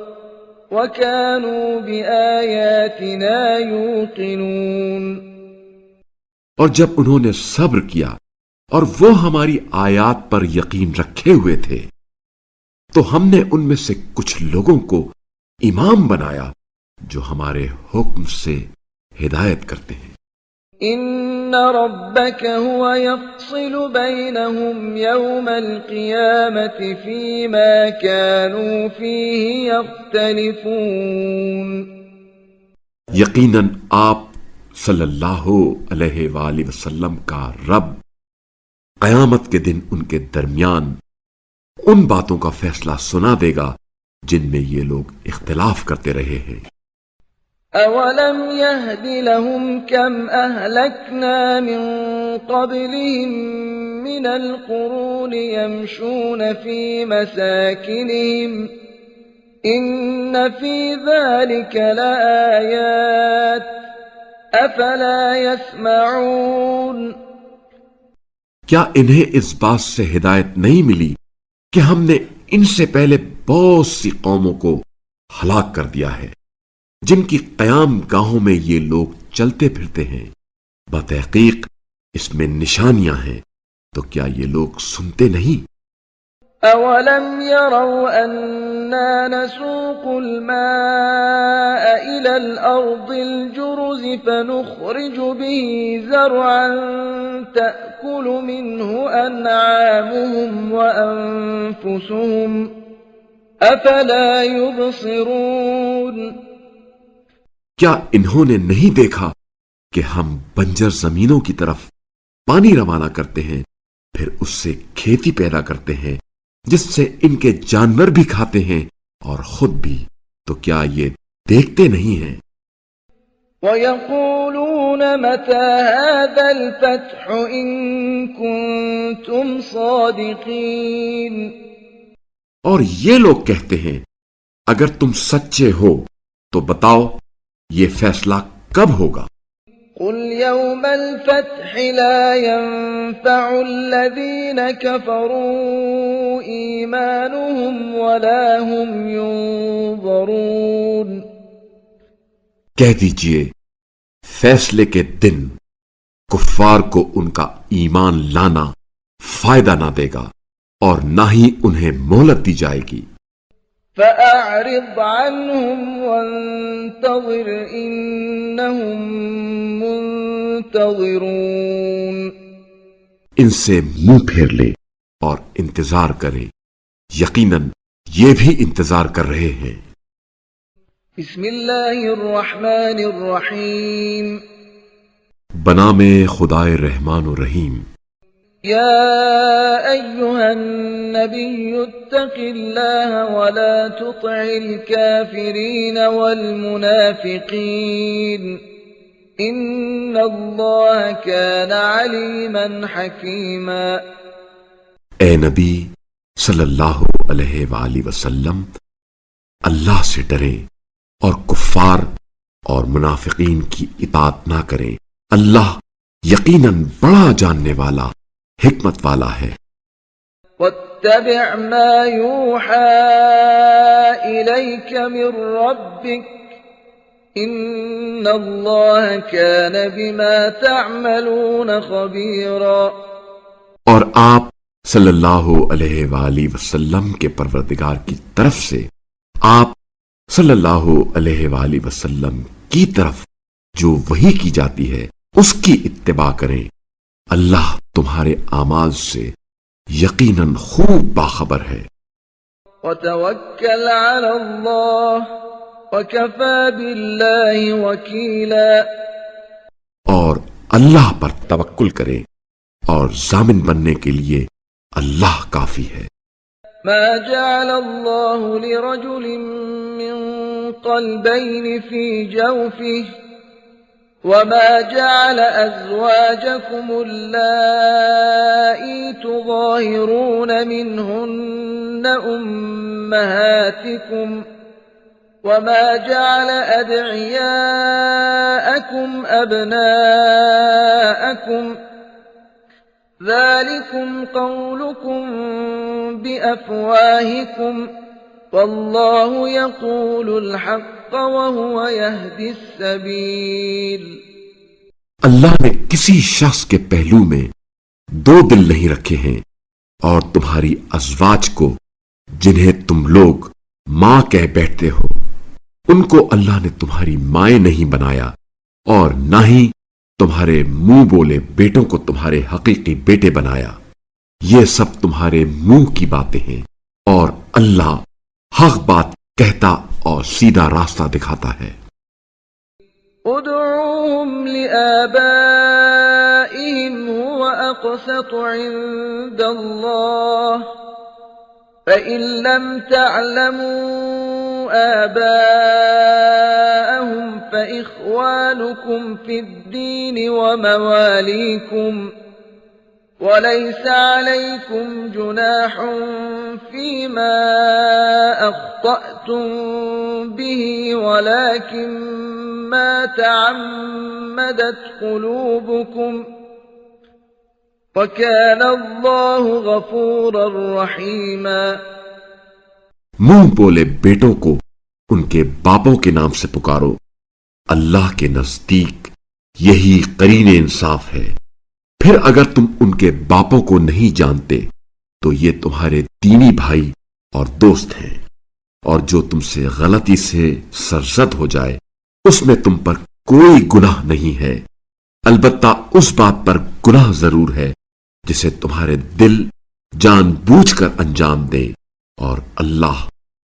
وَكَانُوا بِآيَاتِنَا يُوقِنُونَ. اور جب انہوں نے صبر کیا اور وہ ہماری آیات پر یقین رکھے ہوئے تھے تو ہم نے ان میں سے کچھ لوگوں کو امام بنایا جو ہمارے حکم سے ہدایت کرتے ہیں. إِنَّ رَبَّكَ هُوَ يَفْصِلُ بَيْنَهُمْ يَوْمَ الْقِيَامَةِ فِيمَا كَانُوا فِيهِ يَخْتَلِفُونَ. یقیناً آپ صلی اللہ علیہ وآلہ وسلم کا رب قیامت کے دن ان کے درمیان ان باتوں کا فیصلہ سنا دے گا جن میں یہ لوگ اختلاف کرتے رہے ہیں. أَوَلَمْ يَهْدِ لَهُمْ كَمْ أَهْلَكْنَا مِنْ قَبْلِهِمْ مِنَ الْقُرُونِ يَمْشُونَ فِي مَسَاكِنِهِمْ إِنَّ فِي ذَلِكَ لَآيَاتٍ أَفَلَا يَسْمَعُونَ. کیا انہیں اس بات سے ہدایت نہیں ملی کہ ہم نے ان سے پہلے بہت سی قوموں کو ہلاک کر دیا ہے جن کی قیام گاہوں میں یہ لوگ چلتے پھرتے ہیں. بتحقیق اس میں نشانیاں ہیں تو کیا یہ لوگ سنتے نہیں؟ أَوَلَمْ يَرَوْا أَنَّا نَسُوقُ الْمَاءَ إِلَى الْأَرْضِ الْجُرُزِ فَنُخْرِجُ بِهِ زَرْعًا تأكل منه أنعامهم وأنفسهم أفلا يبصرون کیا انہوں نے نہیں دیکھا کہ ہم بنجر زمینوں کی طرف پانی روانہ کرتے ہیں، پھر اس سے کھیتی پیدا کرتے ہیں جس سے ان کے جانور بھی کھاتے ہیں اور خود بھی، تو کیا یہ دیکھتے نہیں ہیں؟ وَيَقُولُونَ مَتَى هَذَا الْفَتْحُ إِن كُنتُمْ صَادِقِينَ اور یہ لوگ کہتے ہیں اگر تم سچے ہو تو بتاؤ یہ فیصلہ کب ہوگا؟ قُلْ يَوْمَ الْفَتْحِ لَا يَنفَعُ الَّذِينَ كَفَرُوا إِيمَانُهُمْ وَلَا هُمْ يُنظَرُونَ کہہ دیجئے فیصلے کے دن کفار کو ان کا ایمان لانا فائدہ نہ دے گا اور نہ ہی انہیں مہلت دی جائے گی۔ فَأَعْرِضْ عَنْهُمْ وَانتَظِرْ إِنَّهُمْ مُنتَظِرُونَ ان سے منہ پھیر لے اور انتظار کرے، یقیناً یہ بھی انتظار کر رہے ہیں۔ بسم اللہ الرحمن الرحیم بنام خدائے رحمان و رحیم۔ یا ایہا النبی اتق اللہ ولا تطع الكافرین والمنافقین ان اللہ کان علیما حکیما۔ اے نبی صلی اللہ علیہ وآلہ وسلم، اللہ سے ڈریں اور کفار اور منافقین کی اطاعت نہ کریں، اللہ یقیناً بڑا جاننے والا، حکمت والا ہے۔ واتبع ما يوحى إليك من ربك إن الله كان بما تعملون خبيرا۔ اور آپ صلی اللہ علیہ وآلہ وسلم کے پروردگار کی طرف سے آپ صلی اللہ علیہ وآلہ وسلم کی طرف جو وحی کی جاتی ہے اس کی اتباع کریں، اللہ تمہارے اعمال سے یقیناً خوب باخبر ہے۔ وتوکل علی اللہ وکفی باللہ وکیلا۔ اور اللہ پر توکل کریں اور ضامن بننے کے لیے اللہ کافی ہے۔ ما جعل اللہ لرجل من قلبین فی جوفہ وما جعل أزواجكم اللائي تظاهرون منهن أمهاتكم وما جعل أدعياءكم أبناءكم ذلكم قولكم بأفواهكم والله يقول الحق وهو يهدي السبيل۔ اللہ نے کسی شخص کے پہلو میں دو دل نہیں رکھے ہیں، اور تمہاری ازواج کو جنہیں تم لوگ ماں کہہ بیٹھتے ہو ان کو اللہ نے تمہاری مائیں نہیں بنایا، اور نہ ہی تمہارے منہ بولے بیٹوں کو تمہارے حقیقی بیٹے بنایا۔ یہ سب تمہارے منہ کی باتیں ہیں، اور اللہ حق بات کہتا اور سیدھا راستہ دکھاتا ہے۔ ادعوهم لآبائهم هو أقسط عند الله فإن لم تعلموا آباءهم فإخوانكم في الدين ومواليكم وليس عليكم جناح فيما أخطأتم به ولكن ما تعمدت قلوبكم وكان الله غفورا رحيما۔ منہ بولے بیٹوں کو ان کے باپوں کے نام سے پکارو، اللہ کے نزدیک یہی قرین انصاف ہے۔ پھر اگر تم ان کے باپوں کو نہیں جانتے تو یہ تمہارے دینی بھائی اور دوست ہیں، اور جو تم سے غلطی سے سرزد ہو جائے اس میں تم پر کوئی گناہ نہیں ہے، البتہ اس بات پر گناہ ضرور ہے جسے تمہارے دل جان بوجھ کر انجام دے، اور اللہ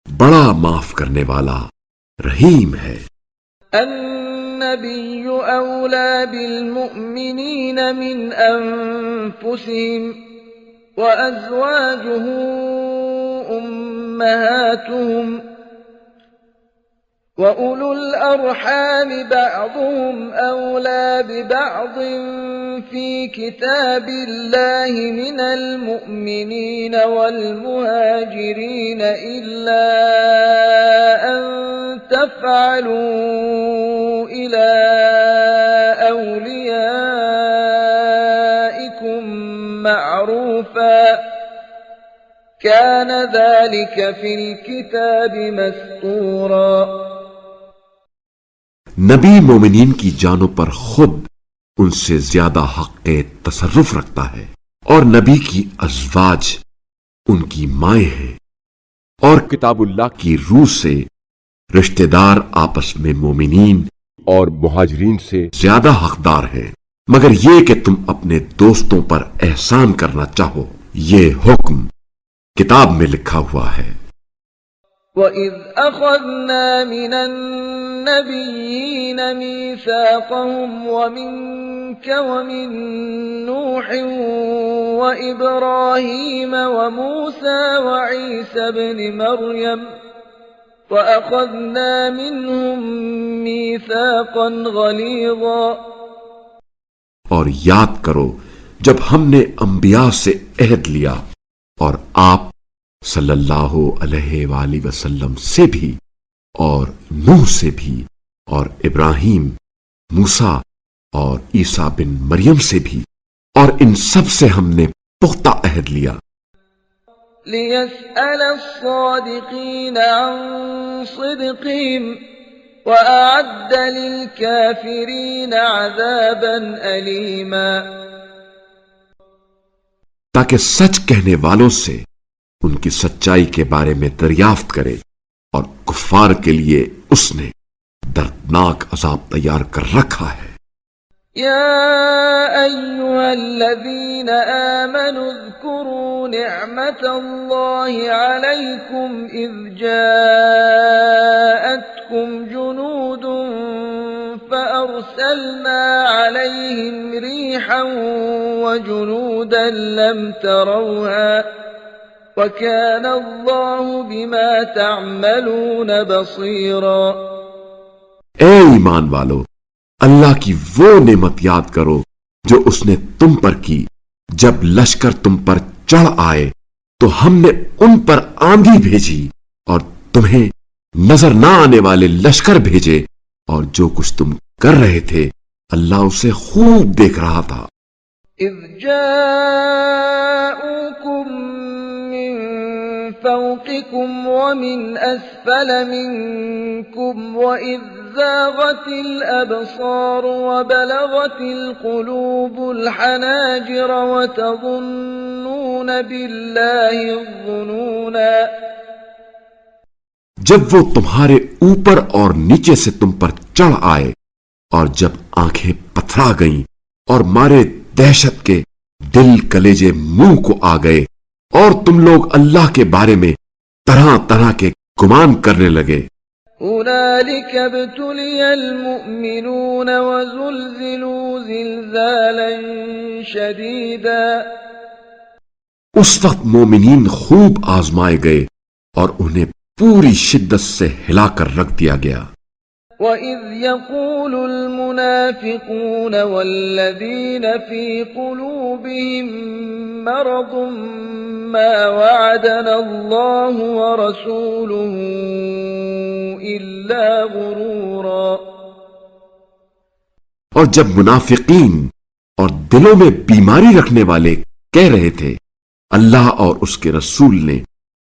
بڑا معاف کرنے والا رحیم ہے۔ النبي أولى بالمؤمنين من أنفسهم وأزواجه أمهاتهم وأولو الأرحام بعضهم أولى ببعض في كتاب الله من المؤمنين والمهاجرين إلا أن تفعلوا إلى أوليائكم معروفا كان ذلك في الكتاب مسطورا۔ نبی مومنین کی جانوں پر خود ان سے زیادہ حق تصرف رکھتا ہے، اور نبی کی ازواج ان کی مائیں ہیں، اور کتاب اللہ کی روح سے رشتہ دار آپس میں مومنین اور مہاجرین سے زیادہ حقدار ہیں، مگر یہ کہ تم اپنے دوستوں پر احسان کرنا چاہو، یہ حکم کتاب میں لکھا ہوا ہے۔ وَإِذْ أَخَذْنَا مِنَ النَّبِيِّينَ مِيثَاقَهُمْ وَمِنكَ وَمِن نُّوحٍ وَإِبْرَاهِيمَ وَمُوسَىٰ وَعِيسَى ابْنِ مَرْيَمَ وَأَخَذْنَا مِنْهُم مِّيثَاقًا غَلِيظًا۔ اور یاد کرو جب ہم نے انبیاء سے عہد لیا، اور آپ صلی اللہ علیہ وآلہ وسلم سے بھی، اور نوح سے بھی، اور ابراہیم، موسیٰ اور عیسیٰ بن مریم سے بھی، اور ان سب سے ہم نے پختہ عہد لیا۔ لِيَسْأَلَ الصَّادِقِينَ عَن صِدْقِهِمْ وَأَعَدَّ لِلْكَافِرِينَ عَذَابًا أَلِيمًا۔ تاکہ سچ کہنے والوں سے ان کی سچائی کے بارے میں دریافت کرے، اور کفار کے لیے اس نے دردناک عذاب تیار کر رکھا ہے۔ يا أيها الذين آمنوا اذكروا نعمة الله عليكم إذ جاءتكم جنود فأرسلنا عليهم ريحا وجنودا لم تروها وكان الله بما تعملون بصيرا۔ اے ایمان والو، اللہ کی وہ نعمت یاد کرو جو اس نے تم پر کی، جب لشکر تم پر چڑھ آئے تو ہم نے ان پر آندھی بھیجی اور تمہیں نظر نہ آنے والے لشکر بھیجے، اور جو کچھ تم کر رہے تھے اللہ اسے خوب دیکھ رہا تھا۔ إذ جاءوكم من فوقكم ومن أسفل منكم وإذ زاغت الأبصار وبلغت القلوب الحناجر وتظنون بالله الظنونا۔ جب وہ تمہارے اوپر اور نیچے سے تم پر چڑھ آئے، اور جب آنکھیں پتھرا گئیں اور مارے دہشت کے دل کلیجے منہ کو آ گئے، اور تم لوگ اللہ کے بارے میں طرح طرح کے گمان کرنے لگے۔ هنالك ابتلي المؤمنون وزلزلوا زلزالا شديدا۔ اس وقت مومنین خوب آزمائے گئے اور انہیں پوری شدت سے ہلا کر رکھ دیا گیا۔ وَإِذْ يَقُولُ الْمُنَافِقُونَ وَالَّذِينَ فِي قُلُوبِهِم مَّرَضٌ مَّا وَعَدَنَا اللَّهُ وَرَسُولُهُ إِلَّا غُرُورًا۔ اور جب منافقین اور دلوں میں بیماری رکھنے والے کہہ رہے تھے اللہ اور اس کے رسول نے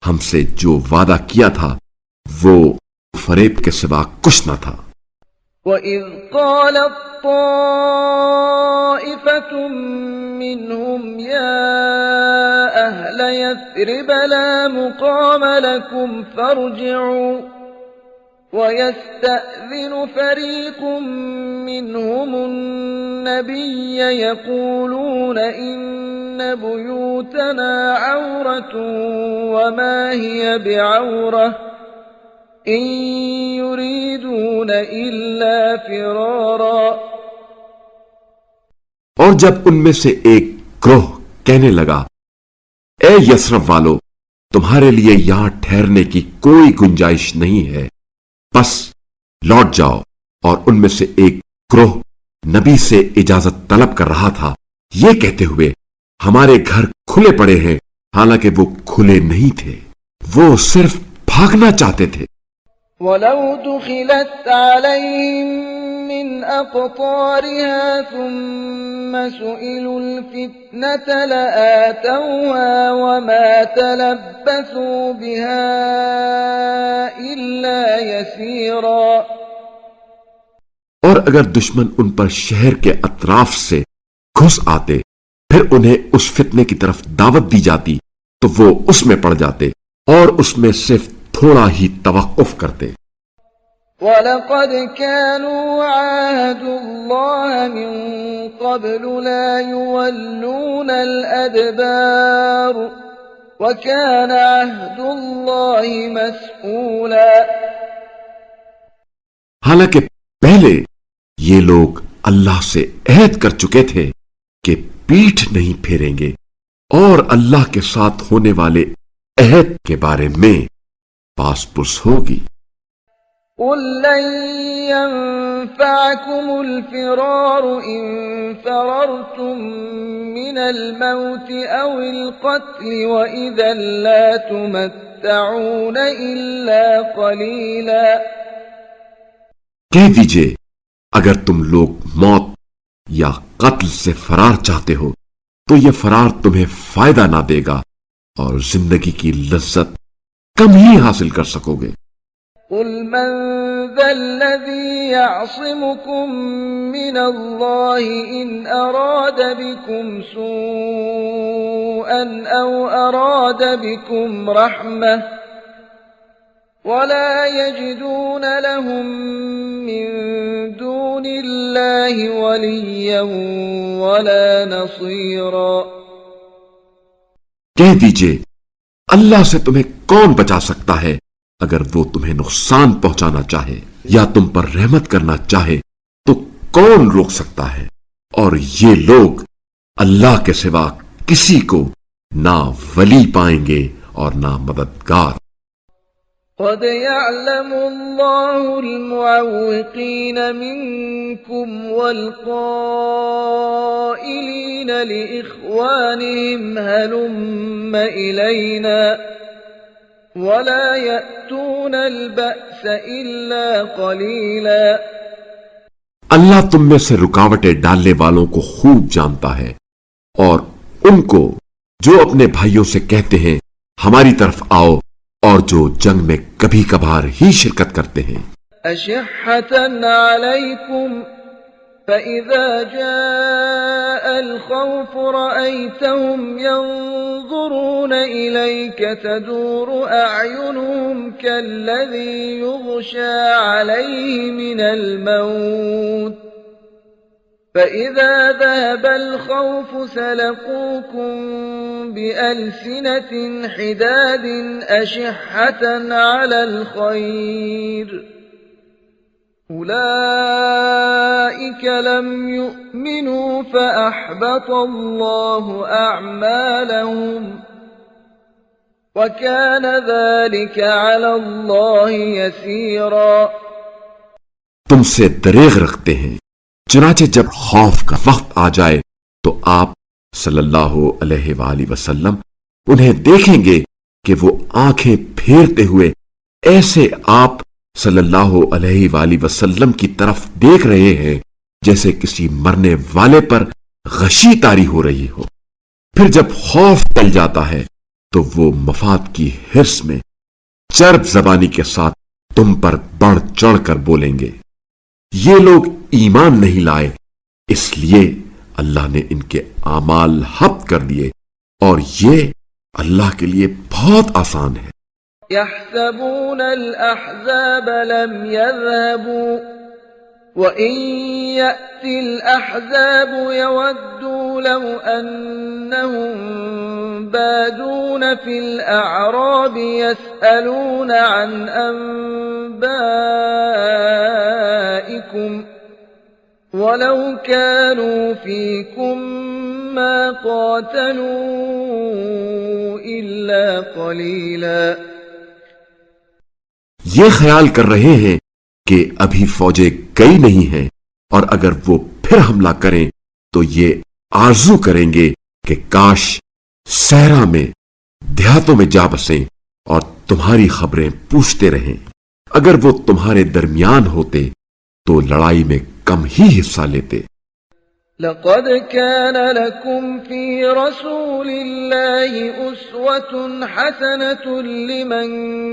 ہم سے جو وعدہ کیا تھا وہ فریب کے سوا کچھ نہ تھا۔ وَإِذْ قَالَتْ طَائِفَةٌ مِّنْهُمْ يَا أَهْلَ يَثْرِبَ لَا مُقَامَ لَكُمْ فَارْجِعُوا ويستأذن فريق منهم النبي يقولون إن بيوتنا عورة وما هي بعورة إن يريدون إلا فرارا۔ اور جب ان میں سے ایک گروہ کہنے لگا اے یثرب والو، تمہارے لیے یہاں ٹھہرنے کی کوئی گنجائش نہیں ہے، بس لوٹ جاؤ، اور ان میں سے ایک گروہ نبی سے اجازت طلب کر رہا تھا یہ کہتے ہوئے ہمارے گھر کھلے پڑے ہیں، حالانکہ وہ کھلے نہیں تھے، وہ صرف بھاگنا چاہتے تھے۔ وَلَوْ دُخِلَتْ عَلَيْهِمْ مِنْ أَقْطَارِهَا ثُمَّ سُئِلُوا الْفِتْنَةَ لَآتَوْهَا وَمَا تَلَبَّثُوا بِهَا إِلَّا يَسِيرًا۔ اور اگر دشمن ان پر شہر کے اطراف سے گھس آتے پھر انہیں اس فتنے کی طرف دعوت دی جاتی تو وہ اس میں پڑ جاتے اور اس میں صرف تھوڑا ہی توقف کرتے۔ وَلَقَدْ كَانُوا عَاهَدُوا اللَّهَ مِن قَبْلُ لَا يُوَلُّونَ الْأَدْبَارَ وَكَانَ عَهْدُ اللَّهِ مَسْئُولًا۔ حالانکہ پہلے یہ لوگ اللہ سے عہد کر چکے تھے کہ پیٹھ نہیں پھیریں گے، اور اللہ کے ساتھ ہونے والے عہد کے بارے میں پاس پرس ہوگی۔ قُل لَّن يَنفَعَكُمُ الْفِرَارُ إِن فَرَرْتُم مِّنَ الْمَوْتِ أَوِ الْقَتْلِ وَإِذًا لَّا تُمَتَّعُونَ إِلَّا قَلِيلًا۔ کہہ دیجئے اگر تم لوگ موت یا قتل سے فرار چاہتے ہو تو یہ فرار تمہیں فائدہ نہ دے گا اور زندگی کی لذت کم ہی حاصل کر سکو گے۔ قُلْ مَنْ ذَا الَّذِي يَعْصِمُكُمْ مِنَ اللَّهِ إِنْ أَرَادَ بِكُمْ سُوءًا أَوْ أَرَادَ بِكُمْ رَحْمَةً وَلَا يَجِدُونَ لَهُم مِّن دُونِ اللَّهِ وَلِيًّا وَلَا نَصِيرًا۔ کہہ دیجئے اللہ سے تمہیں کون بچا سکتا ہے اگر وہ تمہیں نقصان پہنچانا چاہے یا تم پر رحمت کرنا چاہے تو کون روک سکتا ہے؟ اور یہ لوگ اللہ کے سوا کسی کو نہ ولی پائیں گے اور نہ مددگار۔ قد يعلم الله المعوقين منكم والقائلين لإخوانهم هلم إلينا ولا يأتون البأس إلا قليلا۔ اللہ تم میں سے رکاوٹیں ڈالنے والوں کو خوب جانتا ہے، اور ان کو جو اپنے بھائیوں سے کہتے ہیں ہماری طرف آؤ، اور جو جنگ میں کبھی کبھار ہی شرکت کرتے ہیں۔ أشحة عليكم فإذا جاء الخوف رأيتهم ينظرون إليك تدور أعينهم كالذي يغشى عليه من الموت فإذا ذهب الخوف سلقوكم بألسنة حداد أشحة على الخير أولئك لم يؤمنوا فأحبط الله أعمالهم وكان ذلك على الله يسيرا۔ تم سے دریغ رکھتے ہیں، چنانچہ جب خوف کا وقت آ جائے تو آپ صلی اللہ علیہ وآلہ وسلم انہیں دیکھیں گے کہ وہ آنکھیں پھیرتے ہوئے ایسے آپ صلی اللہ علیہ وآلہ وسلم کی طرف دیکھ رہے ہیں جیسے کسی مرنے والے پر غشی طاری ہو رہی ہو۔ پھر جب خوف ٹل جاتا ہے تو وہ مفاد کی حرص میں چرب زبانی کے ساتھ تم پر بڑھ چڑھ کر بولیں گے، یہ لوگ ایمان نہیں لائے، اس لیے اللہ نے ان کے اعمال حبط کر دیے، اور یہ اللہ کے لیے بہت آسان ہے۔ يحسبون الأحزاب لم يذهبوا وإن يأتي الأحزاب يودوا لو أنهم بادون في الأعراب يسألون عن أنبائكم ولو كانوا فيكم ما قاتلوا إلا قليلا. یہ خیال کر رہے ہیں کہ ابھی فوجیں گئی نہیں ہیں، اور اگر وہ پھر حملہ کریں تو یہ آرزو کریں گے کہ کاش صحرا میں دیہاتوں میں جا بسیں اور تمہاری خبریں پوچھتے رہیں. اگر وہ تمہارے درمیان ہوتے تو لڑائی میں کم ہی حصہ لیتے. لقد كان لكم في رسول الله أسوة حسنة لمن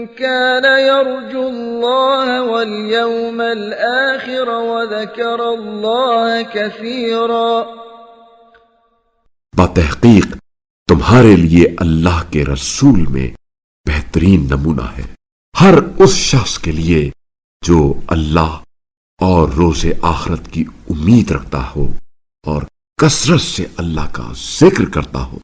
كان يرجو الله واليوم الآخر وذكر الله كثيرا. بتحقیق تمہارے لیے اللہ کے رسول میں بہترین نمونہ ہے، ہر اس شخص کے لیے جو اللہ اور روز آخرت کی امید رکھتا ہو اور کثرت سے اللہ کا ذکر کرتا ہو.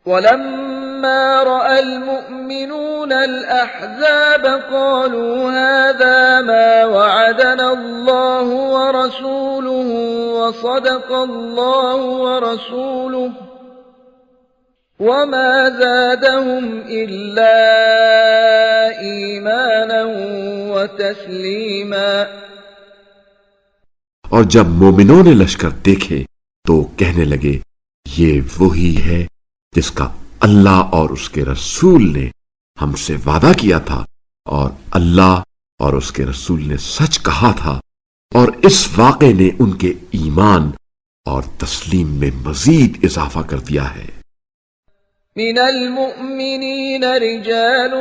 ولما رأى المؤمنون الأحزاب قالوا هذا ما وعدنا الله ورسوله وصدق الله ورسوله وما زادهم إلا إيمانا وتسليما. اور جب مومنوں نے لشکر دیکھے تو کہنے لگے یہ وہی ہے جس کا اللہ اور اس کے رسول نے ہم سے وعدہ کیا تھا، اور اللہ اور اس کے رسول نے سچ کہا تھا، اور اس واقعے نے ان کے ایمان اور تسلیم میں مزید اضافہ کر دیا ہے. من المؤمنين رجال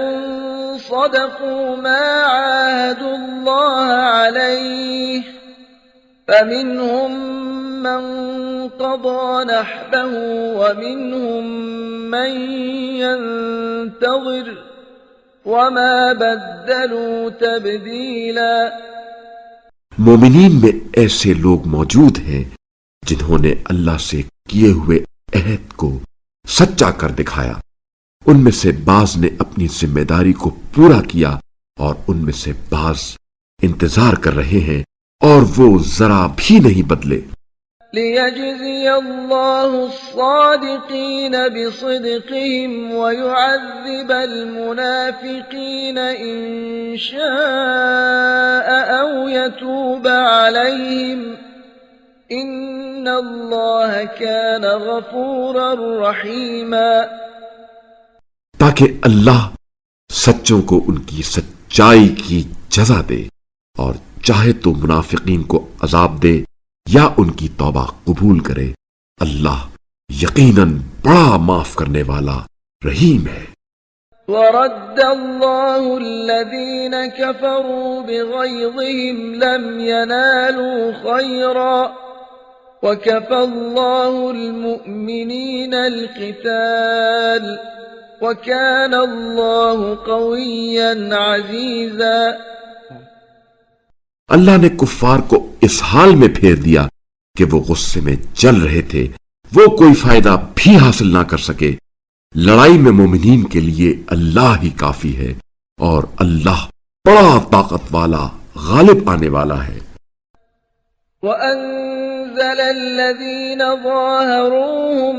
صدقوا ما عاهدوا الله عليه فمنهم من قضى نحبه ومنهم من ينتظر وما بدلوا تبديلا. مومنین میں ایسے لوگ موجود ہیں جنہوں نے اللہ سے کیے ہوئے عہد کو سچا کر دکھایا. ان میں سے بعض نے اپنی ذمہ داری کو پورا کیا اور ان میں سے بعض انتظار کر رہے ہیں اور وہ ذرا بھی نہیں بدلے. ليجزي الله الصادقين بصدقهم ويعذب المنافقين إن شاء أو يتوب عليهم إن الله كان غفورا رحيما. تاکہ اللہ سچوں کو ان کی سچائی کی جزا دے، اور چاہے تو منافقین کو عذاب دے یا ان کی توبہ قبول کرے. اللہ یقیناً بڑا معاف کرنے والا رحیم ہے. ورد الله الذين كفروا بغيظهم لم ينالوا خيرا وكفى الله المؤمنين القتال وكان الله قويا عزيزا. اللہ نے کفار کو اس حال میں پھیر دیا کہ وہ غصے میں جل رہے تھے، وہ کوئی فائدہ بھی حاصل نہ کر سکے. لڑائی میں مومنین کے لیے اللہ ہی کافی ہے، اور اللہ بڑا طاقت والا، غالب آنے والا ہے. وأنزل الذين ظاهروهم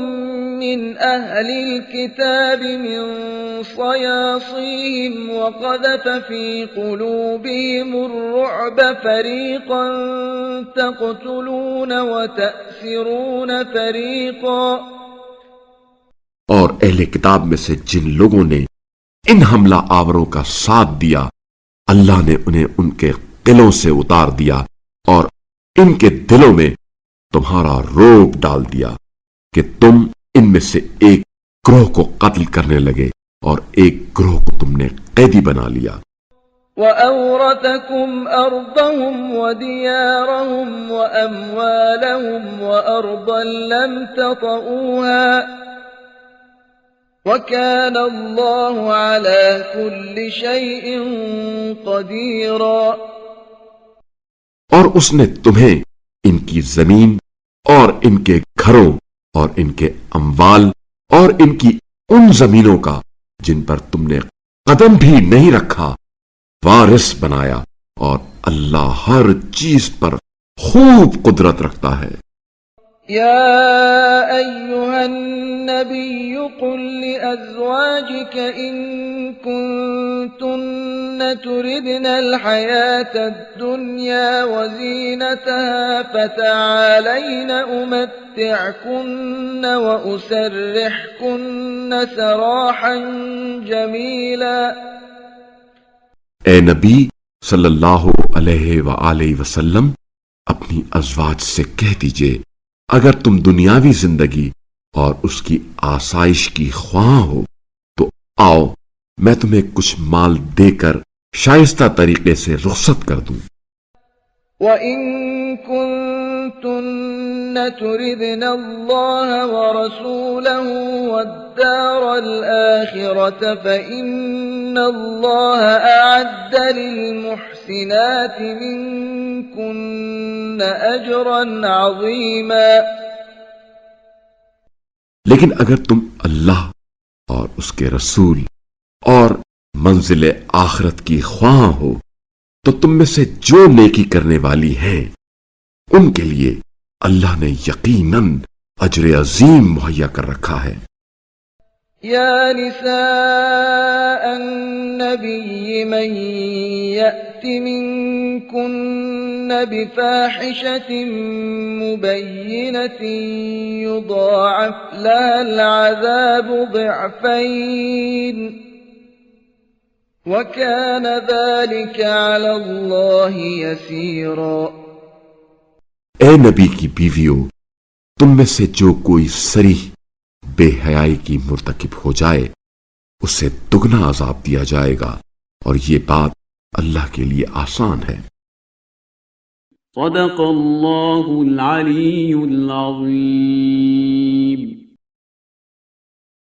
من أهل الكتاب من صياصيهم وقذف في قلوبهم الرعب فريقا تقتلون وتأسرون فريقا. اور اہل کتاب میں سے جن لوگوں نے ان حملہ آوروں کا ساتھ دیا، اللہ نے انہیں ان کے قلعوں سے اتار دیا اور ان کے دلوں میں تمہارا روب ڈال دیا کہ تم ان میں سے ایک گروہ کو قتل کرنے لگے اور ایک گروہ کو تم نے قیدی بنا لیا. وَأَوْرَثَكُمْ أَرْضَهُمْ وَدِيَارَهُمْ وَأَمْوَالَهُمْ وَأَرْضًا لَمْ تَطَئُوهَا وكان الله على كل شيء قديرا. اور اس نے تمہیں ان کی زمین اور ان کے گھروں اور ان کے اموال اور ان کی ان زمینوں کا جن پر تم نے قدم بھی نہیں رکھا وارث بنایا، اور اللہ ہر چیز پر خوب قدرت رکھتا ہے۔ يا أيها النبي قل لأزواجك إن كنتن تردن الحياة الدنيا وزينتها فتعالين أمتعكن وأسرحكن سراحا جميلا۔ اے نبی صلی اللہ علیہ وآلہ وسلم، اپنی ازواج سے کہہ دیجئے اگر تم دنیاوی زندگی اور اس کی آسائش کی خواہاں ہو تو آؤ میں تمہیں کچھ مال دے کر شائستہ طریقے سے رخصت کر دوں۔ وَإِن كُنتُنَّ تُرِدْنَ اللَّهَ وَرَسُولَهُ وَالدَّارَ الْآخِرَةَ فَإِنَّ اللَّهَ أَعَدَّ لِلْمُحْسِنَاتِ مِنكُنَّ أَجْرًا عَظِيمًا۔ لیکن اگر تم اللہ اور اس کے رسول اور منزل آخرت کی خواہاں ہو تو تم میں سے جو نیکی کرنے والی ہیں ان کے لیے اللہ نے یقیناً اجر عظیم مہیا کر رکھا ہے۔ يا نساء النبي من يأت منكن بفاحشة مبينة يضاعف لها العذاب ضعفين وكان ذلك على الله يسيرا۔ اے نبی کی بیویوں، تم میں سے جو کوئی صریح بے حیائی کی مرتکب ہو جائے اسے دگنا عذاب دیا جائے گا، اور یہ بات اللہ کے لیے آسان ہے۔ صدق اللہ العلی العظیم۔